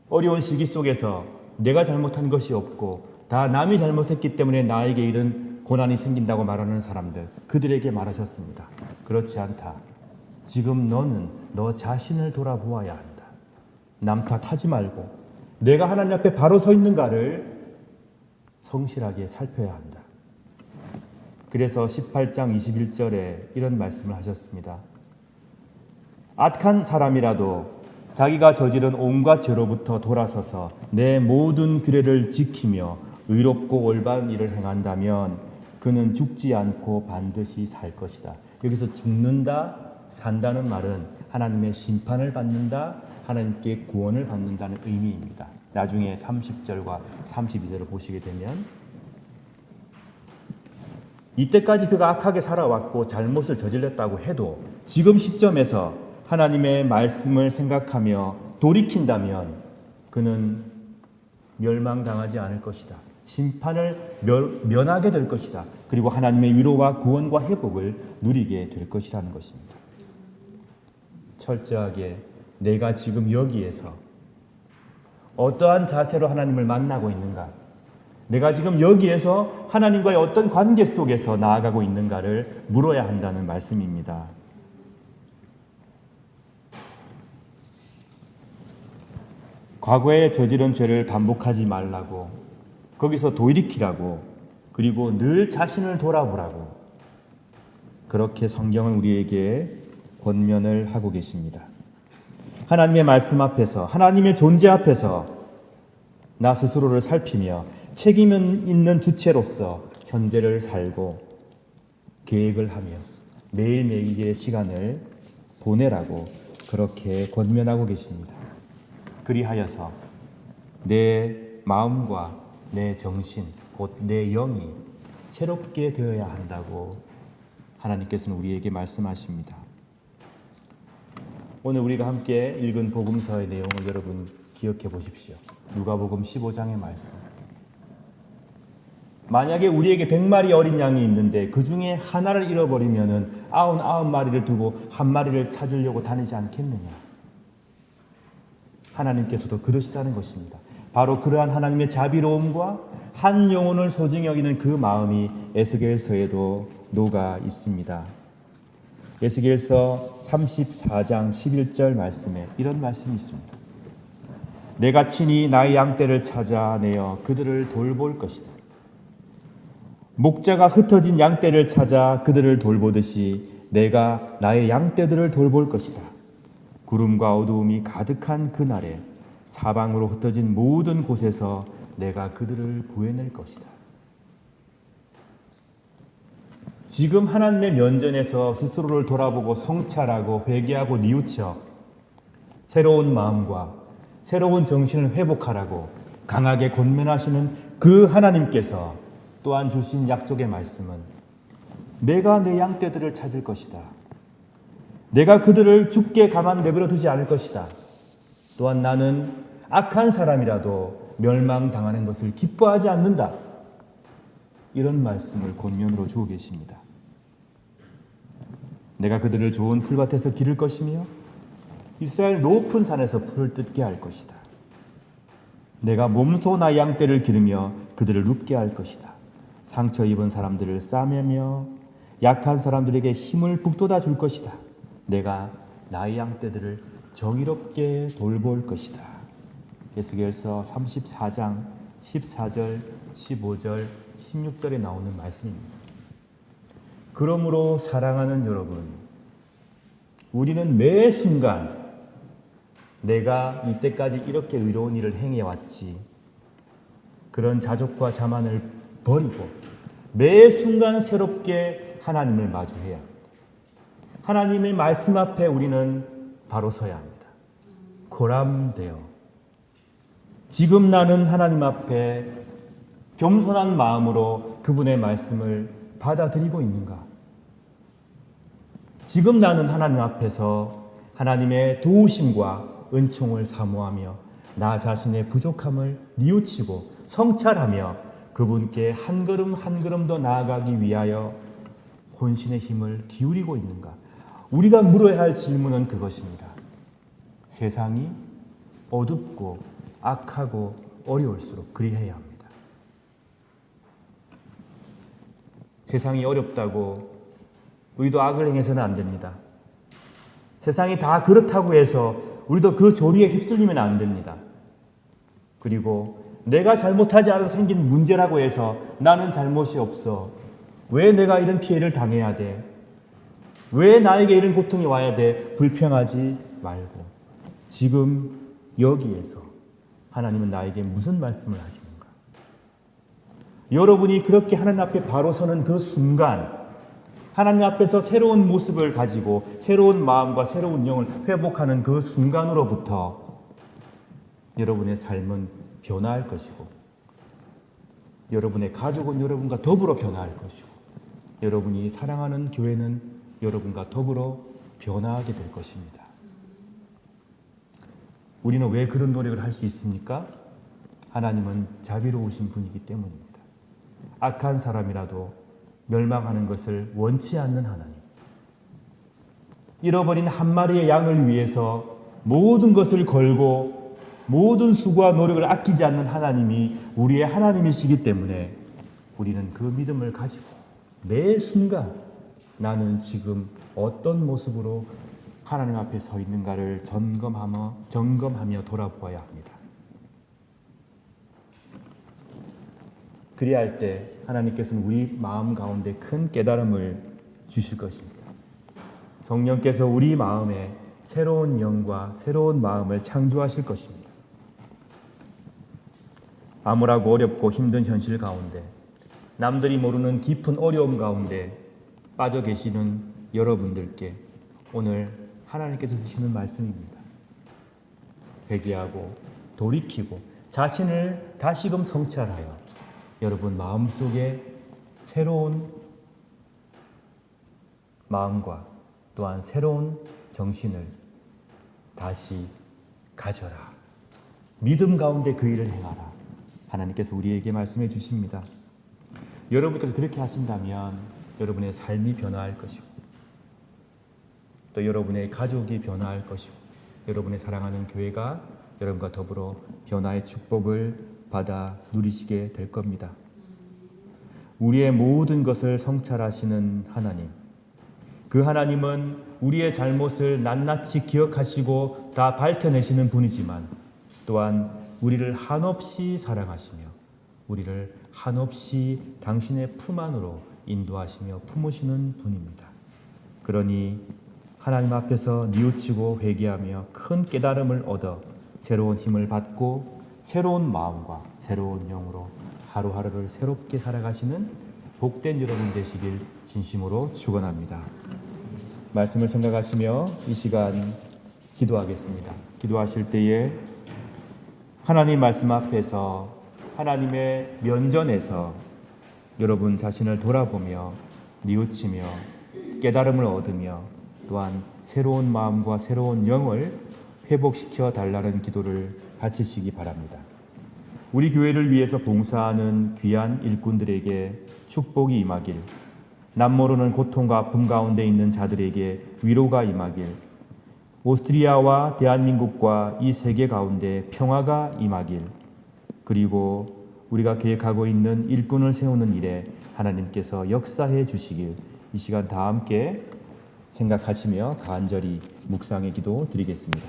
어려운 시기 속에서 내가 잘못한 것이 없고 다 남이 잘못했기 때문에 나에게 이런 고난이 생긴다고 말하는 사람들, 그들에게 말하셨습니다. 그렇지 않다. 지금 너는 너 자신을 돌아보아야 한다. 남 탓하지 말고 내가 하나님 앞에 바로 서 있는가를 성실하게 살펴야 한다. 그래서 18장 21절에 이런 말씀을 하셨습니다. 악한 사람이라도 자기가 저지른 온갖 죄로부터 돌아서서 내 모든 규례를 지키며 의롭고 올바른 일을 행한다면 그는 죽지 않고 반드시 살 것이다. 여기서 죽는다, 산다는 말은 하나님의 심판을 받는다, 하나님께 구원을 받는다는 의미입니다. 나중에 30절과 32절을 보시게 되면 이때까지 그가 악하게 살아왔고 잘못을 저질렀다고 해도 지금 시점에서 하나님의 말씀을 생각하며 돌이킨다면 그는 멸망당하지 않을 것이다. 심판을 면하게 될 것이다. 그리고 하나님의 위로와 구원과 회복을 누리게 될 것이라는 것입니다. 철저하게 내가 지금 여기에서 어떠한 자세로 하나님을 만나고 있는가? 내가 지금 여기에서 하나님과의 어떤 관계 속에서 나아가고 있는가를 물어야 한다는 말씀입니다. 과거에 저지른 죄를 반복하지 말라고, 거기서 돌이키라고, 그리고 늘 자신을 돌아보라고, 그렇게 성경은 우리에게 권면을 하고 계십니다. 하나님의 말씀 앞에서, 하나님의 존재 앞에서 나 스스로를 살피며 책임 있는 주체로서 현재를 살고 계획을 하며 매일매일의 시간을 보내라고 그렇게 권면하고 계십니다. 그리하여서 내 마음과 내 정신, 곧 내 영이 새롭게 되어야 한다고 하나님께서는 우리에게 말씀하십니다. 오늘 우리가 함께 읽은 복음서의 내용을 여러분 기억해 보십시오. 누가복음 15장의 말씀. 만약에 우리에게 100마리 어린 양이 있는데 그 중에 하나를 잃어버리면은 99마리를 두고 한 마리를 찾으려고 다니지 않겠느냐. 하나님께서도 그러시다는 것입니다. 바로 그러한 하나님의 자비로움과 한 영혼을 소중히 여기는 그 마음이 에스겔서에도 녹아 있습니다. 에스겔서 34장 11절 말씀에 이런 말씀이 있습니다. 내가 친히 나의 양떼를 찾아내어 그들을 돌볼 것이다. 목자가 흩어진 양떼를 찾아 그들을 돌보듯이 내가 나의 양떼들을 돌볼 것이다. 구름과 어두움이 가득한 그날에 사방으로 흩어진 모든 곳에서 내가 그들을 구해낼 것이다. 지금 하나님의 면전에서 스스로를 돌아보고 성찰하고 회개하고 뉘우쳐 새로운 마음과 새로운 정신을 회복하라고 강하게 권면하시는 그 하나님께서 또한 주신 약속의 말씀은 내가 내 양떼들을 찾을 것이다. 내가 그들을 죽게 가만 내버려 두지 않을 것이다. 또한 나는 악한 사람이라도 멸망당하는 것을 기뻐하지 않는다. 이런 말씀을 권면으로 주고 계십니다. 내가 그들을 좋은 풀밭에서 기를 것이며 이스라엘 높은 산에서 풀을 뜯게 할 것이다. 내가 몸소 나의 양떼를 기르며 그들을 눕게 할 것이다. 상처 입은 사람들을 싸매며 약한 사람들에게 힘을 북돋아 줄 것이다. 내가 나의 양떼들을 정의롭게 돌볼 것이다. 에스겔서 34장 14절, 15절, 16절에 나오는 말씀입니다. 그러므로 사랑하는 여러분, 우리는 매 순간 내가 이때까지 이렇게 의로운 일을 행해왔지, 그런 자족과 자만을 버리고 매 순간 새롭게 하나님을 마주해야 합니다. 하나님의 말씀 앞에 우리는 바로 서야 합니다. 고람되어 지금 나는 하나님 앞에 겸손한 마음으로 그분의 말씀을 받아들이고 있는가? 지금 나는 하나님 앞에서 하나님의 도우심과 은총을 사모하며 나 자신의 부족함을 뉘우치고 성찰하며 그분께 한 걸음 한 걸음 더 나아가기 위하여 혼신의 힘을 기울이고 있는가? 우리가 물어야 할 질문은 그것입니다. 세상이 어둡고 악하고 어려울수록 그리해야 합니다. 세상이 어렵다고 우리도 악을 행해서는 안 됩니다. 세상이 다 그렇다고 해서 우리도 그 조리에 휩쓸리면 안 됩니다. 그리고 내가 잘못하지 않아서 생긴 문제라고 해서 나는 잘못이 없어. 왜 내가 이런 피해를 당해야 돼? 왜 나에게 이런 고통이 와야 돼? 불평하지 말고 지금 여기에서 하나님은 나에게 무슨 말씀을 하시는가? 여러분이 그렇게 하나님 앞에 바로 서는 그 순간 하나님 앞에서 새로운 모습을 가지고 새로운 마음과 새로운 영을 회복하는 그 순간으로부터 여러분의 삶은 변화할 것이고 여러분의 가족은 여러분과 더불어 변화할 것이고 여러분이 사랑하는 교회는 여러분과 더불어 변화하게 될 것입니다. 우리는 왜 그런 노력을 할 수 있습니까? 하나님은 자비로우신 분이기 때문입니다. 악한 사람이라도 멸망하는 것을 원치 않는 하나님. 잃어버린 한 마리의 양을 위해서 모든 것을 걸고 모든 수고와 노력을 아끼지 않는 하나님이 우리의 하나님이시기 때문에 우리는 그 믿음을 가지고 매 순간 나는 지금 어떤 모습으로 하나님 앞에 서 있는가를 점검하며 돌아보아야 합니다. 그리할 때 하나님께서는 우리 마음 가운데 큰 깨달음을 주실 것입니다. 성령께서 우리 마음에 새로운 영과 새로운 마음을 창조하실 것입니다. 암울하고 어렵고 힘든 현실 가운데, 남들이 모르는 깊은 어려움 가운데 빠져 계시는 여러분들께 오늘 하나님께서 주시는 말씀입니다. 회개하고 돌이키고 자신을 다시금 성찰하여 여러분 마음속에 새로운 마음과 또한 새로운 정신을 다시 가져라. 믿음 가운데 그 일을 행하라. 하나님께서 우리에게 말씀해 주십니다. 여러분께서 그렇게 하신다면 여러분의 삶이 변화할 것이고, 또 여러분의 가족이 변화할 것이고, 여러분의 사랑하는 교회가 여러분과 더불어 변화의 축복을 받아 누리시게 될 겁니다. 우리의 모든 것을 성찰하시는 하나님, 그 하나님은 우리의 잘못을 낱낱이 기억하시고 다 밝혀내시는 분이지만 또한 우리를 한없이 사랑하시며 우리를 한없이 당신의 품 안으로 인도하시며 품으시는 분입니다. 그러니 하나님 앞에서 뉘우치고 회개하며 큰 깨달음을 얻어 새로운 힘을 받고 새로운 마음과 새로운 영으로 하루하루를 새롭게 살아가시는 복된 여러분 되시길 진심으로 축원합니다. 말씀을 생각하시며 이 시간 기도하겠습니다. 기도하실 때에 하나님 말씀 앞에서 하나님의 면전에서 여러분 자신을 돌아보며 뉘우치며 깨달음을 얻으며 또한 새로운 마음과 새로운 영을 회복시켜 달라는 기도를 바치시기 바랍니다. 우리 교회를 위해서 봉사하는 귀한 일꾼들에게 축복이 임하길, 남모르는 고통과 아픔 가운데 있는 자들에게 위로가 임하길, 오스트리아와 대한민국과 이 세계 가운데 평화가 임하길, 그리고 우리가 계획하고 있는 일꾼을 세우는 일에 하나님께서 역사해 주시길 이 시간 다 함께 생각하시며 간절히 묵상의 기도 드리겠습니다.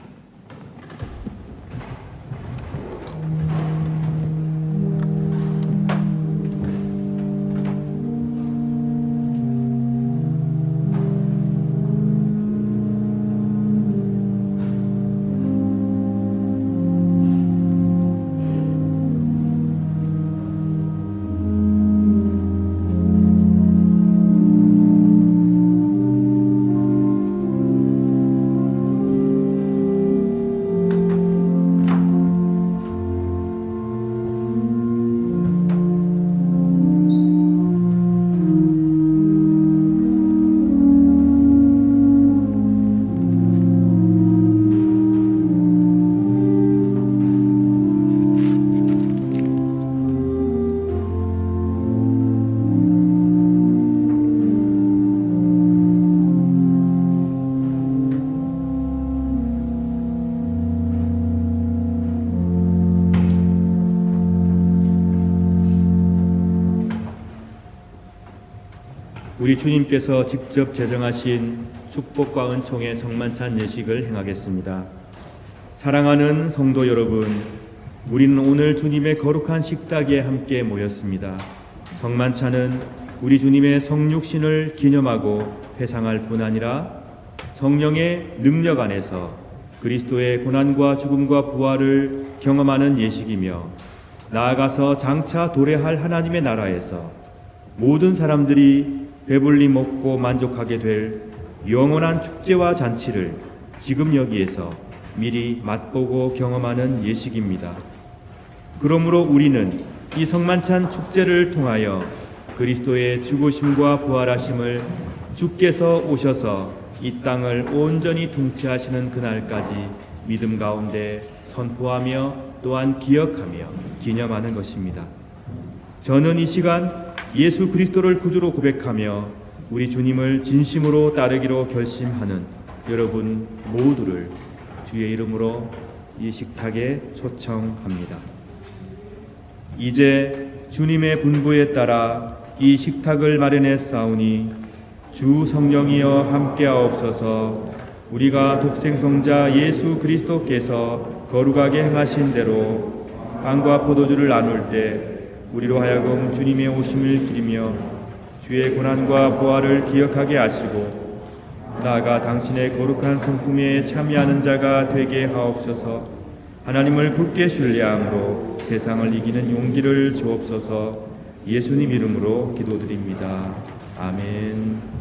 우리 주님께서 직접 제정하신 축복과 은총의 성만찬 예식을 행하겠습니다. 사랑하는 성도 여러분, 우리는 오늘 주님의 거룩한 식탁에 함께 모였습니다. 성만찬은 우리 주님의 성육신을 기념하고 회상할 뿐 아니라 성령의 능력 안에서 그리스도의 고난과 죽음과 부활을 경험하는 예식이며, 나아가서 장차 도래할 하나님의 나라에서 모든 사람들이 배불리 먹고 만족하게 될 영원한 축제와 잔치를 지금 여기에서 미리 맛보고 경험하는 예식입니다. 그러므로 우리는 이 성만찬 축제를 통하여 그리스도의 죽으심과 부활하심을 주께서 오셔서 이 땅을 온전히 통치하시는 그날까지 믿음 가운데 선포하며 또한 기억하며 기념하는 것입니다. 저는 이 시간 예수 그리스도를 구주로 고백하며 우리 주님을 진심으로 따르기로 결심하는 여러분 모두를 주의 이름으로 이 식탁에 초청합니다. 이제 주님의 분부에 따라 이 식탁을 마련했사오니 주 성령이여 함께하옵소서. 우리가 독생성자 예수 그리스도께서 거룩하게 행하신 대로 빵과 포도주를 나눌 때 우리로 하여금 주님의 오심을 기리며 주의 고난과 부활을 기억하게 하시고 나아가 당신의 거룩한 성품에 참여하는 자가 되게 하옵소서. 하나님을 굳게 신뢰함으로 세상을 이기는 용기를 주옵소서. 예수님 이름으로 기도드립니다. 아멘.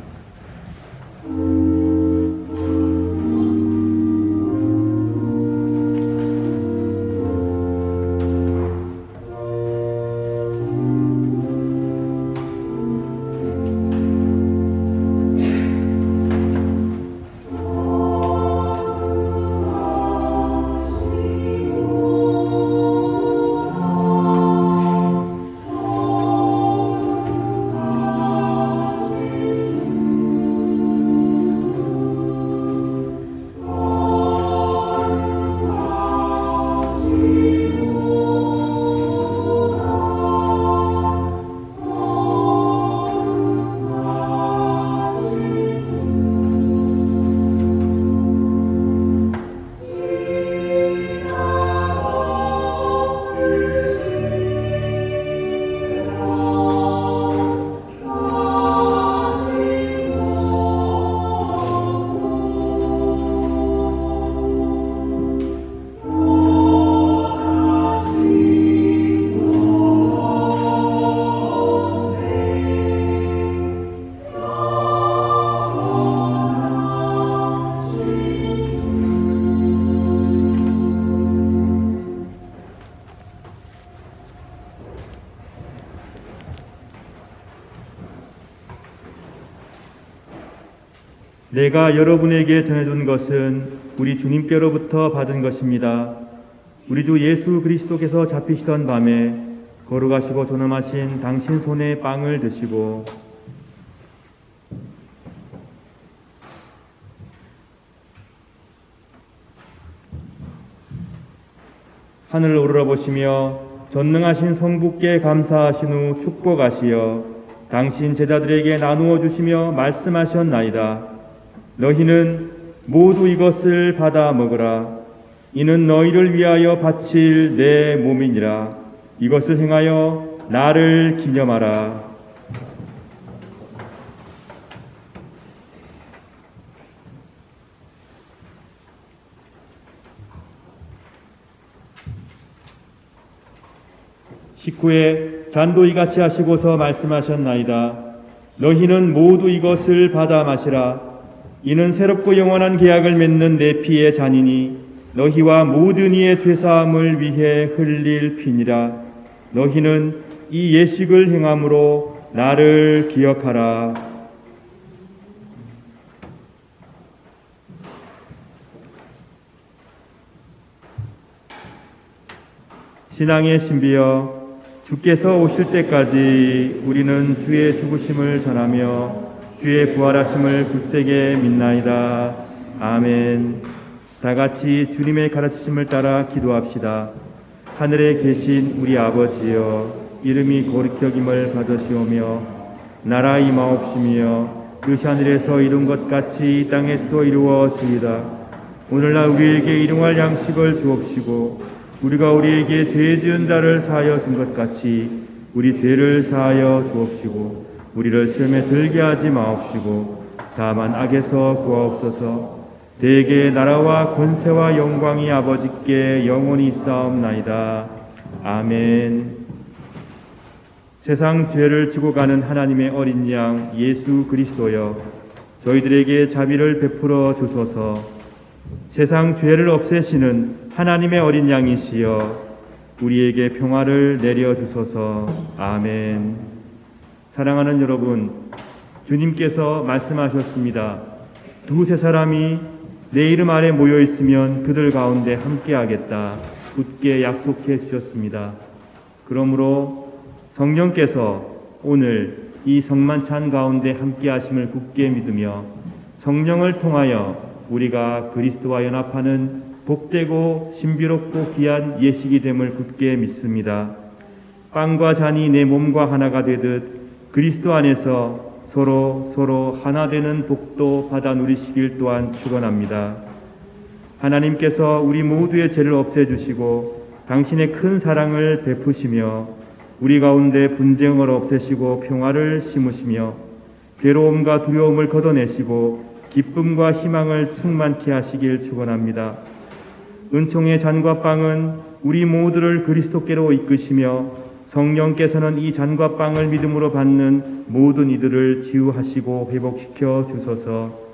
내가 여러분에게 전해준 것은 우리 주님께로부터 받은 것입니다. 우리 주 예수 그리스도께서 잡히시던 밤에 거룩하시고 존엄하신 당신 손에 빵을 드시고 하늘을 우러러보시며 전능하신 성부께 감사하신 후 축복하시어 당신 제자들에게 나누어 주시며 말씀하셨나이다. 너희는 모두 이것을 받아 먹으라. 이는 너희를 위하여 바칠 내 몸이니라. 이것을 행하여 나를 기념하라. 식후에 잔도 이같이 하시고서 말씀하셨나이다. 너희는 모두 이것을 받아 마시라. 이는 새롭고 영원한 계약을 맺는 내 피의 잔이니 너희와 모든 이의 죄사함을 위해 흘릴 피니라. 너희는 이 예식을 행함으로 나를 기억하라. 신앙의 신비여, 주께서 오실 때까지 우리는 주의 죽으심을 전하며 주의 부활하심을 굳세게 믿나이다. 아멘. 다 같이 주님의 가르치심을 따라 기도합시다. 하늘에 계신 우리 아버지여, 이름이 거룩히 여김을 받으시오며 나라 임하옵시며 뜻이 하늘에서 이룬 것 같이 이 땅에서도 이루어지이다. 오늘날 우리에게 일용할 양식을 주옵시고 우리가 우리에게 죄 지은 자를 사하여 준 것 같이 우리 죄를 사하여 주옵시고 우리를 시험에 들게 하지 마옵시고 다만 악에서 구하옵소서. 대개 나라와 권세와 영광이 아버지께 영원히 있사옵나이다. 아멘. 세상 죄를 지고 가는 하나님의 어린 양 예수 그리스도여, 저희들에게 자비를 베풀어 주소서. 세상 죄를 없애시는 하나님의 어린 양이시여, 우리에게 평화를 내려 주소서. 아멘. 사랑하는 여러분, 주님께서 말씀하셨습니다. 두세 사람이 내 이름 아래 모여 있으면 그들 가운데 함께 하겠다. 굳게 약속해 주셨습니다. 그러므로 성령께서 오늘 이 성만찬 가운데 함께 하심을 굳게 믿으며 성령을 통하여 우리가 그리스도와 연합하는 복되고 신비롭고 귀한 예식이 됨을 굳게 믿습니다. 빵과 잔이 내 몸과 하나가 되듯 그리스도 안에서 서로 하나 되는 복도 받아 누리시길 또한 축원합니다. 하나님께서 우리 모두의 죄를 없애주시고 당신의 큰 사랑을 베푸시며 우리 가운데 분쟁을 없애시고 평화를 심으시며 괴로움과 두려움을 걷어내시고 기쁨과 희망을 충만케 하시길 축원합니다. 은총의 잔과 빵은 우리 모두를 그리스도께로 이끄시며 성령께서는 이 잔과 빵을 믿음으로 받는 모든 이들을 치유하시고 회복시켜 주소서.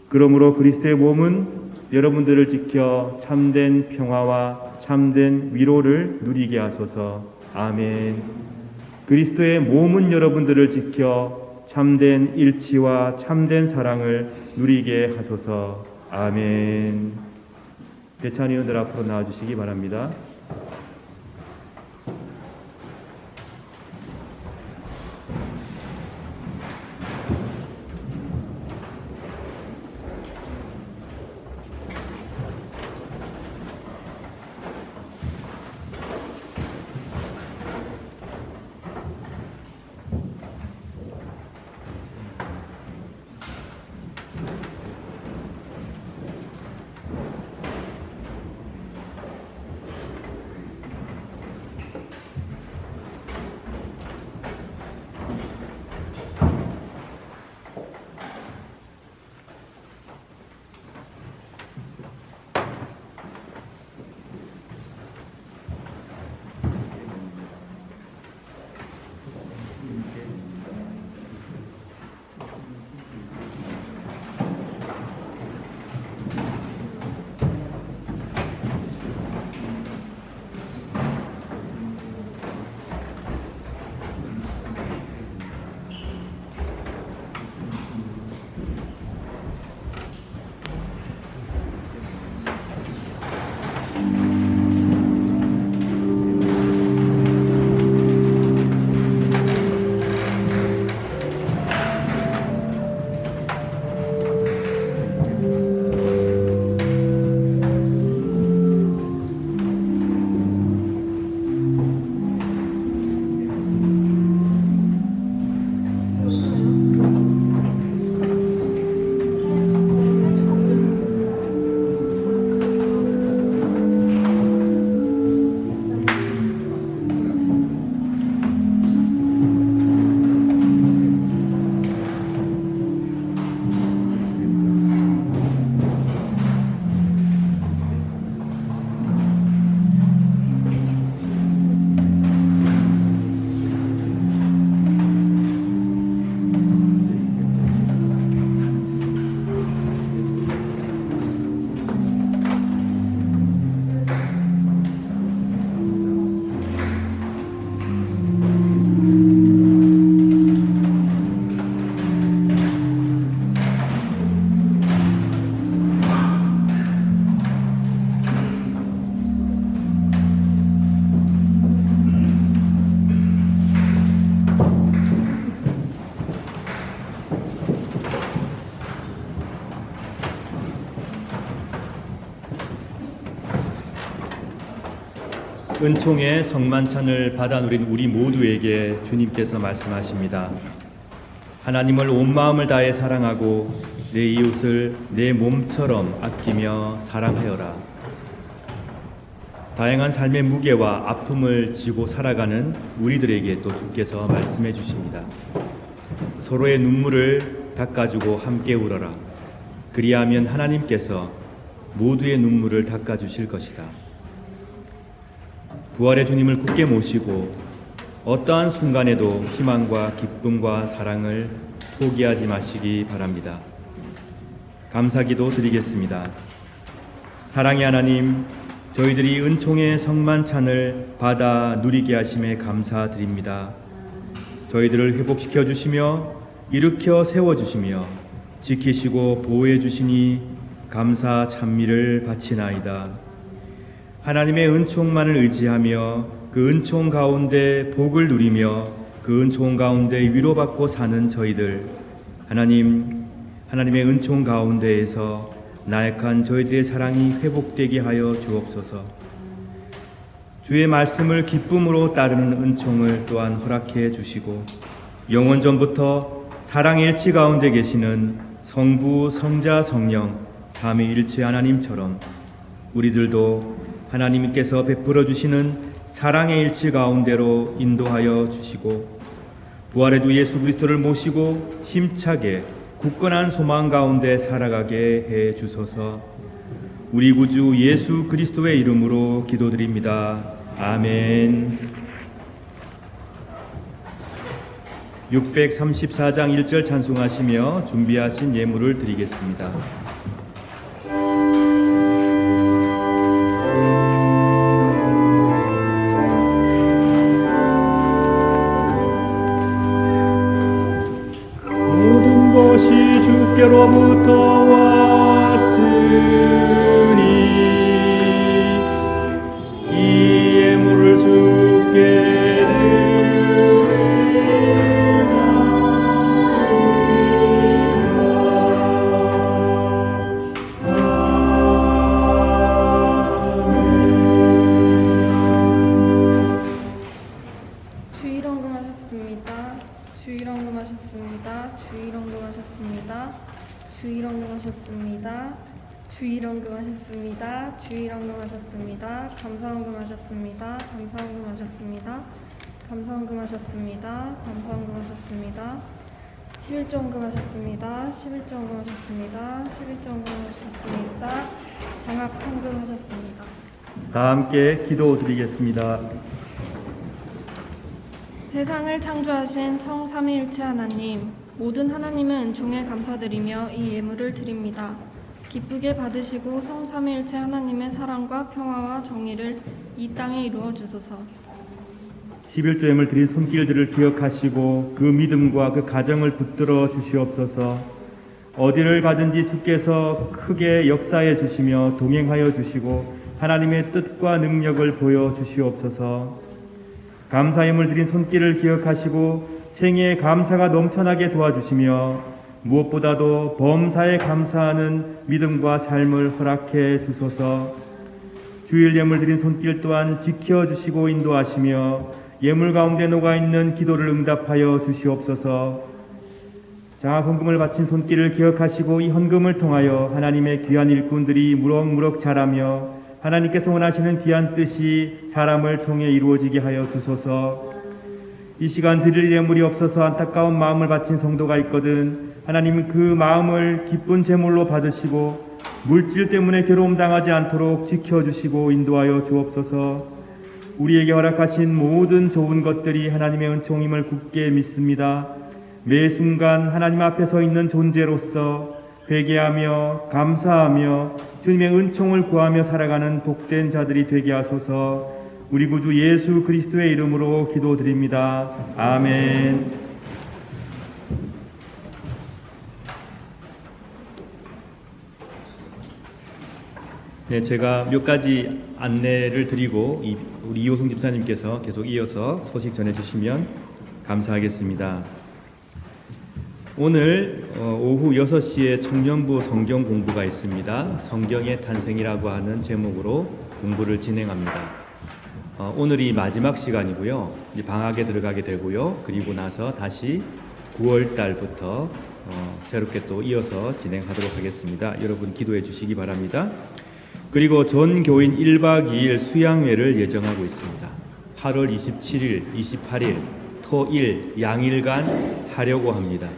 그러므로 그리스도의 몸은 여러분들을 지켜 참된 평화와 참된 위로를 누리게 하소서. 아멘. 그리스도의 몸은 여러분들을 지켜 참된 일치와 참된 사랑을 누리게 하소서. 아멘. 대찬위원들 앞으로 나와주시기 바랍니다. 은총의 성만찬을 받아 누린 우리 모두에게 주님께서 말씀하십니다. 하나님을 온 마음을 다해 사랑하고 내 이웃을 내 몸처럼 아끼며 사랑하여라. 다양한 삶의 무게와 아픔을 지고 살아가는 우리들에게 또 주께서 말씀해 주십니다. 서로의 눈물을 닦아주고 함께 울어라. 그리하면 하나님께서 모두의 눈물을 닦아주실 것이다. 부활의 주님을 굳게 모시고 어떠한 순간에도 희망과 기쁨과 사랑을 포기하지 마시기 바랍니다. 감사기도 드리겠습니다. 사랑의 하나님, 저희들이 은총의 성만찬을 받아 누리게 하심에 감사드립니다. 저희들을 회복시켜 주시며 일으켜 세워 주시며 지키시고 보호해 주시니 감사 찬미를 바치나이다. 하나님의 은총만을 의지하며 그 은총 가운데 복을 누리며 그 은총 가운데 위로받고 사는 저희들, 하나님의 은총 가운데에서 나약한 저희들의 사랑이 회복되게 하여 주옵소서. 주의 말씀을 기쁨으로 따르는 은총을 또한 허락해 주시고 영원전부터 사랑의 일치 가운데 계시는 성부, 성자, 성령 삼위일체 하나님처럼 우리들도 하나님께서 베풀어 주시는 사랑의 일치 가운데로 인도하여 주시고 부활의 주 예수 그리스도를 모시고 힘차게 굳건한 소망 가운데 살아가게 해 주소서. 우리 구주 예수 그리스도의 이름으로 기도드립니다. 아멘. 634장 1절 찬송하시며 준비하신 예물을 드리겠습니다. 모든 것이 주께로부터 왔으니 이 예물을 주께 주일헌금하셨습니다. 주일헌금하셨습니다. 감사헌금하셨습니다. 감사헌금하셨습니다. 감사헌금하셨습니다. 감사헌금하셨습니다. 11조헌금하셨습니다. 11조헌금하셨습니다. 11조헌금하셨습니다. 장학헌금하셨습니다. 다 함께 기도드리겠습니다. 세상을 창조하신 성삼위일체 하나님, 모든 하나님의 은총에 감사드리며 이 예물을 드립니다. 기쁘게 받으시고 성삼위일체 하나님의 사랑과 평화와 정의를 이 땅에 이루어 주소서. 11조 예물 드린 손길들을 기억하시고 그 믿음과 그 가정을 붙들어 주시옵소서. 어디를 가든지 주께서 크게 역사해 주시며 동행하여 주시고 하나님의 뜻과 능력을 보여 주시옵소서. 감사 예물 드린 손길을 기억하시고 생애에 감사가 넘쳐나게 도와주시며 무엇보다도 범사에 감사하는 믿음과 삶을 허락해 주소서. 주일 예물 드린 손길 또한 지켜주시고 인도하시며 예물 가운데 녹아있는 기도를 응답하여 주시옵소서. 장학헌금을 바친 손길을 기억하시고 이 헌금을 통하여 하나님의 귀한 일꾼들이 무럭무럭 자라며 하나님께서 원하시는 귀한 뜻이 사람을 통해 이루어지게 하여 주소서. 이 시간 드릴 예물이 없어서 안타까운 마음을 바친 성도가 있거든 하나님 그 마음을 기쁜 제물로 받으시고 물질 때문에 괴로움 당하지 않도록 지켜주시고 인도하여 주옵소서. 우리에게 허락하신 모든 좋은 것들이 하나님의 은총임을 굳게 믿습니다. 매 순간 하나님 앞에 서 있는 존재로서 회개하며 감사하며 주님의 은총을 구하며 살아가는 복된 자들이 되게 하소서. 우리 구주 예수 그리스도의 이름으로 기도드립니다. 아멘. 네, 제가 몇 가지 안내를 드리고 우리 이호승 집사님께서 계속 이어서 소식 전해주시면 감사하겠습니다. 오늘 오후 6시에 청년부 성경 공부가 있습니다. 성경의 탄생이라고 하는 제목으로 공부를 진행합니다. 오늘이 마지막 시간이고요. 이제 방학에 들어가게 되고요. 그리고 나서 다시 9월 달부터 새롭게 또 이어서 진행하도록 하겠습니다. 여러분 기도해 주시기 바랍니다. 그리고 전 교인 1박 2일 수양회를 예정하고 있습니다. 8월 27일, 28일 토일 양일간 하려고 합니다.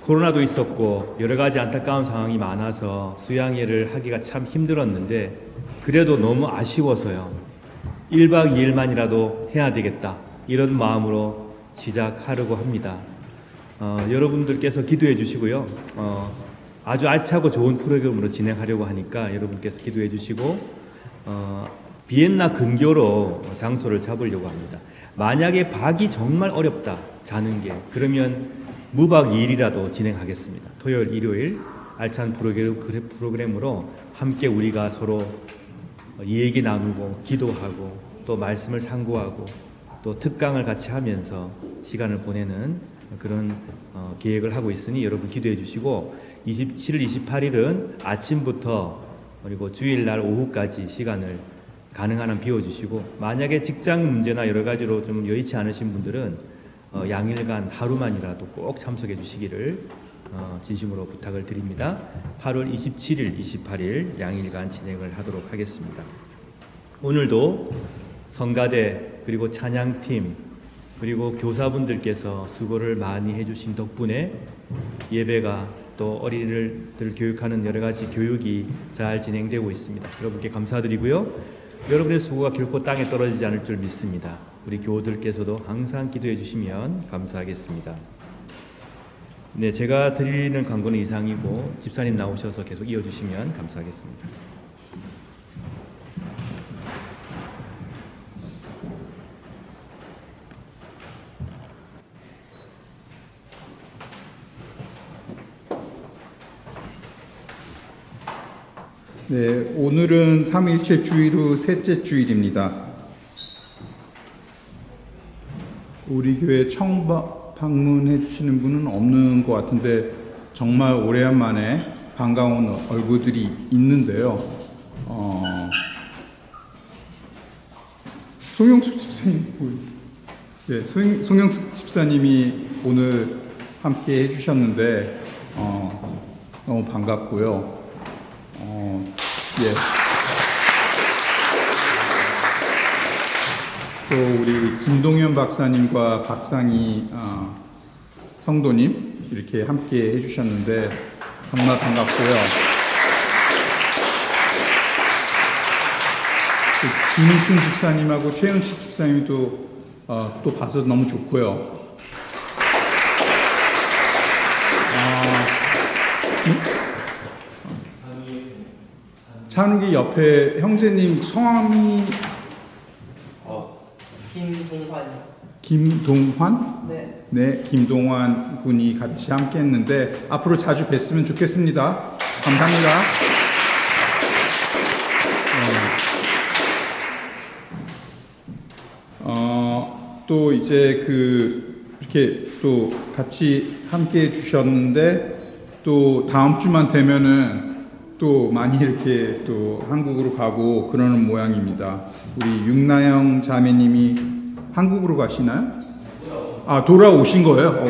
코로나도 있었고 여러 가지 안타까운 상황이 많아서 수양회를 하기가 참 힘들었는데 그래도 너무 아쉬워서요. 1박 2일만이라도 해야 되겠다 이런 마음으로 시작하려고 합니다. 여러분들께서 기도해 주시고요. 아주 알차고 좋은 프로그램으로 진행하려고 하니까 여러분께서 기도해 주시고 비엔나 근교로 장소를 잡으려고 합니다. 만약에 박이 정말 어렵다 자는 게 그러면 무박 2일이라도 진행하겠습니다. 토요일 일요일 알찬 프로그램으로 함께 우리가 서로 얘기 나누고 기도하고 또 말씀을 상고하고 또 특강을 같이 하면서 시간을 보내는 그런 계획을 하고 있으니 여러분 기도해 주시고 27일, 28일은 아침부터 그리고 주일날 오후까지 시간을 가능한 한 비워주시고 만약에 직장 문제나 여러 가지로 좀 여의치 않으신 분들은 양일간 하루만이라도 꼭 참석해 주시기를 진심으로 부탁을 드립니다. 8월 27일, 28일 양일간 진행을 하도록 하겠습니다. 오늘도 성가대 그리고 찬양팀 그리고 교사분들께서 수고를 많이 해주신 덕분에 예배가 또 어린이들 교육하는 여러 가지 교육이 잘 진행되고 있습니다. 여러분께 감사드리고요. 여러분의 수고가 결코 땅에 떨어지지 않을 줄 믿습니다. 우리 교우들께서도 항상 기도해 주시면 감사하겠습니다. 네, 제가 드리는 광고는 이상이고 집사님 나오셔서 계속 이어주시면 감사하겠습니다. 네, 오늘은 삼위일체 주일 후 셋째 주일입니다. 우리 교회 처음 방문해 주시는 분은 없는 것 같은데 정말 오래간만에 반가운 얼굴들이 있는데요. 송영숙 집사님, 네, 송영숙 집사님이 오늘 함께 해주셨는데 너무 반갑고요. 예. 또 우리 김동현 박사님과 박상희 성도님 이렇게 함께 해주셨는데 정말 반갑고요. 김희순 집사님하고 최은치 집사님도 또 봐서 너무 좋고요. 찬욱이 옆에 형제님 성함이 김동환? 네. 네, 김동환 군이 같이 함께 했는데 앞으로 자주 뵀으면 좋겠습니다. 감사합니다. 또 이제 이렇게 또 같이 함께 해주셨는데 또 다음 주만 되면은 또 많이 이렇게 또 한국으로 가고 그러는 모양입니다. 우리 육나영 자매님이 한국으로 가시나요? 돌아오신 거예요?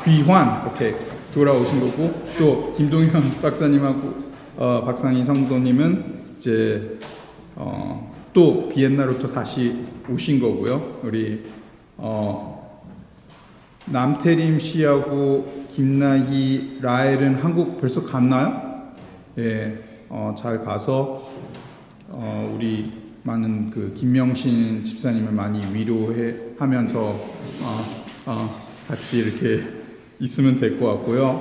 귀환. 오케이. 돌아오신 거고, 또 김동현 박사님하고 박상희 성도님은 이제 또 비엔나로 또 다시 오신 거고요. 우리 남태림 씨하고 김나희, 라엘은 한국 벌써 갔나요? 예, 잘 가서 우리 많은 김명신 집사님을 많이 위로하면서 같이 이렇게 있으면 될 것 같고요.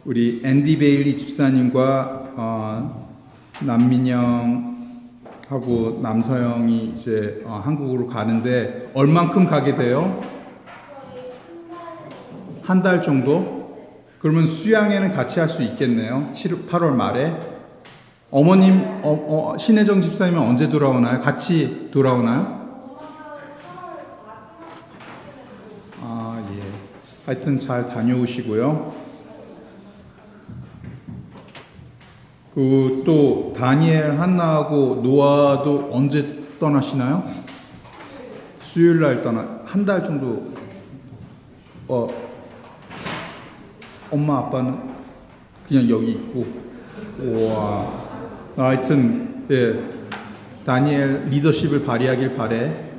우리 앤디 베일리 집사님과 남민영하고 남서영이 이제 한국으로 가는데 얼만큼 가게 돼요? 한 달 정도? 그러면 수양회는 같이 할 수 있겠네요. 8월 말에. 어머님, 신혜정 집사님은 언제 돌아오나요? 같이 돌아오나요? 예. 하여튼 잘 다녀오시고요. 또 다니엘, 한나하고 노아도 언제 떠나시나요? 수요일 날 한 달 정도. 엄마 아빠는 그냥 여기 있고. 우와. 하여튼 예, 다니엘 리더십을 발휘하길 바래.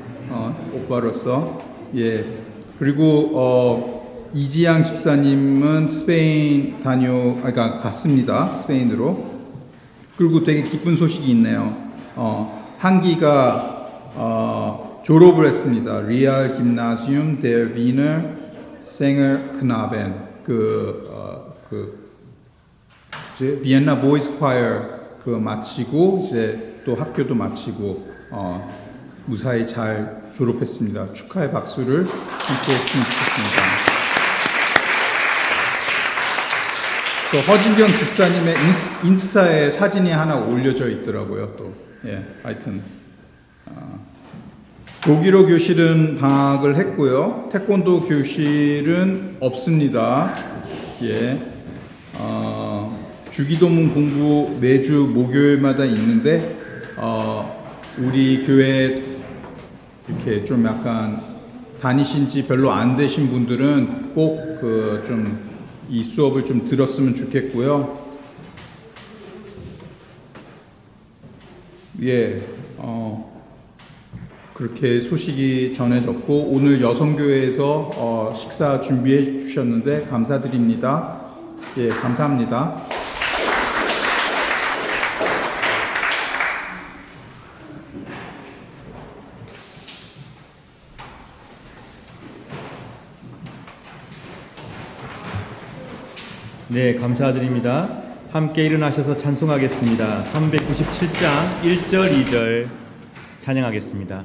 오빠로서. 예. 그리고 이지양 집사님은 스페인 갔습니다. 스페인으로. 그리고 되게 기쁜 소식이 있네요. 한기가 졸업을 했습니다. 리알 김나시움 델 위너 생얼 크나벤. 비엔나 보이스 콰이어 마치고 이제 또 학교도 마치고 무사히 잘 졸업했습니다. 축하의 박수를 함께 했으면 좋겠습니다. 또 허진경 집사님의 인스타에 사진이 하나 올려져 있더라고요. 또 예, 하여튼 독일어 교실은 방학을 했고요. 태권도 교실은 없습니다. 예. 주기도문 공부 매주 목요일마다 있는데 우리 교회 이렇게 좀 약간 다니신 지 별로 안 되신 분들은 꼭 좀 이 수업을 좀 들었으면 좋겠고요. 예. 그렇게 소식이 전해졌고 오늘 여성교회에서 식사 준비해 주셨는데 감사드립니다. 예, 감사합니다. 네, 감사드립니다. 함께 일어나셔서 찬송하겠습니다. 397장 1절, 2절 찬양하겠습니다.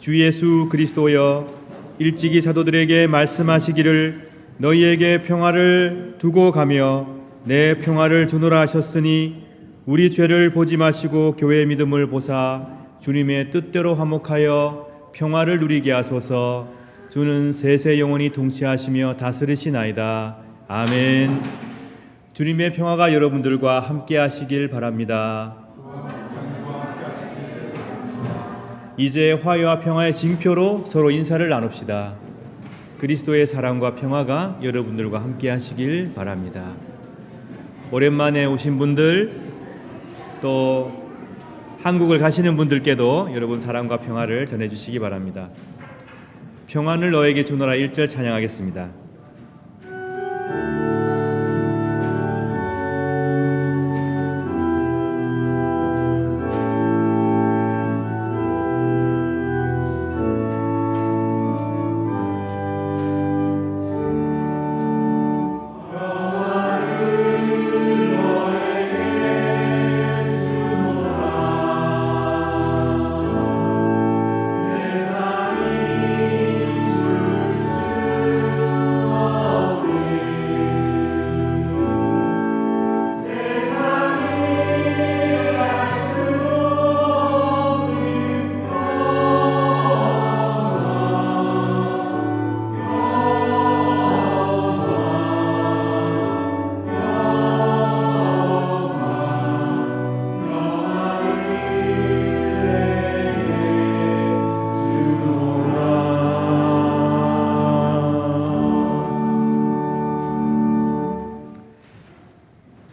주 예수 그리스도여, 일찍이 사도들에게 말씀하시기를 너희에게 평화를 두고 가며 내 평화를 주노라 하셨으니 우리 죄를 보지 마시고 교회의 믿음을 보사 주님의 뜻대로 화목하여 평화를 누리게 하소서. 주는 세세 영원히 통치하시며 다스리시나이다. 아멘. 주님의 평화가 여러분들과 함께 하시길 바랍니다. 이제 화해와 평화의 징표로 서로 인사를 나눕시다. 그리스도의 사랑과 평화가 여러분들과 함께 하시길 바랍니다. 오랜만에 오신 분들, 또 한국을 가시는 분들께도 여러분 사랑과 평화를 전해주시기 바랍니다. 평안을 너에게 주노라 1절 찬양하겠습니다.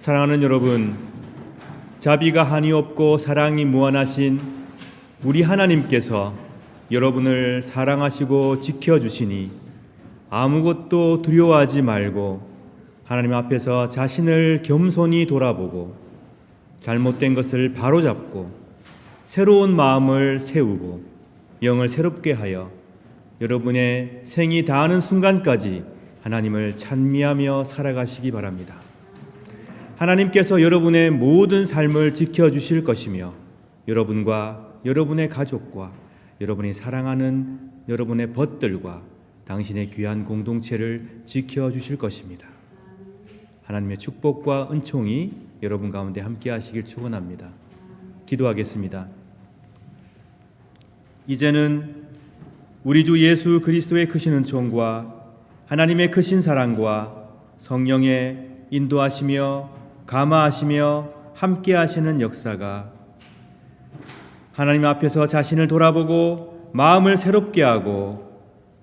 사랑하는 여러분, 자비가 한이 없고 사랑이 무한하신 우리 하나님께서 여러분을 사랑하시고 지켜주시니 아무것도 두려워하지 말고 하나님 앞에서 자신을 겸손히 돌아보고 잘못된 것을 바로잡고 새로운 마음을 세우고 영을 새롭게 하여 여러분의 생이 다하는 순간까지 하나님을 찬미하며 살아가시기 바랍니다. 하나님께서 여러분의 모든 삶을 지켜주실 것이며 여러분과 여러분의 가족과 여러분이 사랑하는 여러분의 벗들과 당신의 귀한 공동체를 지켜주실 것입니다. 하나님의 축복과 은총이 여러분 가운데 함께 하시길 축원합니다. 기도하겠습니다. 이제는 우리 주 예수 그리스도의 크신 은총과 하나님의 크신 사랑과 성령의 인도하시며 감화하시며 함께 하시는 역사가 하나님 앞에서 자신을 돌아보고 마음을 새롭게 하고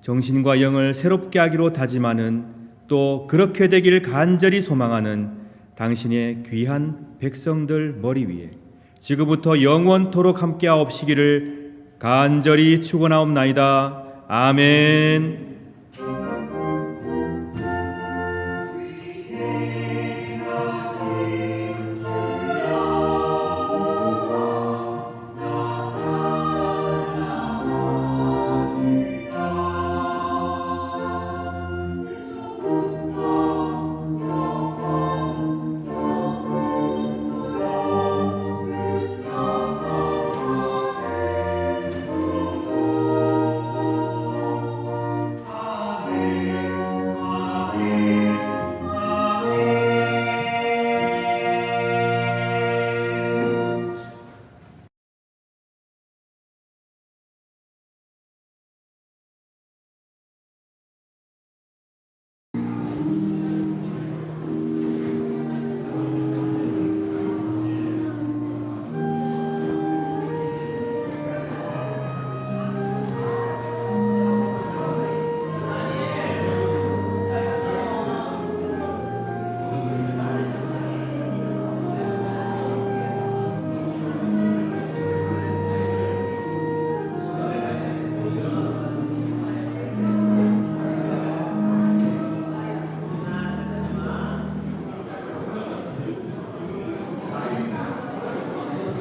정신과 영을 새롭게 하기로 다짐하는, 또 그렇게 되길 간절히 소망하는 당신의 귀한 백성들 머리 위에 지금부터 영원토록 함께 하옵시기를 간절히 축원하옵나이다. 아멘.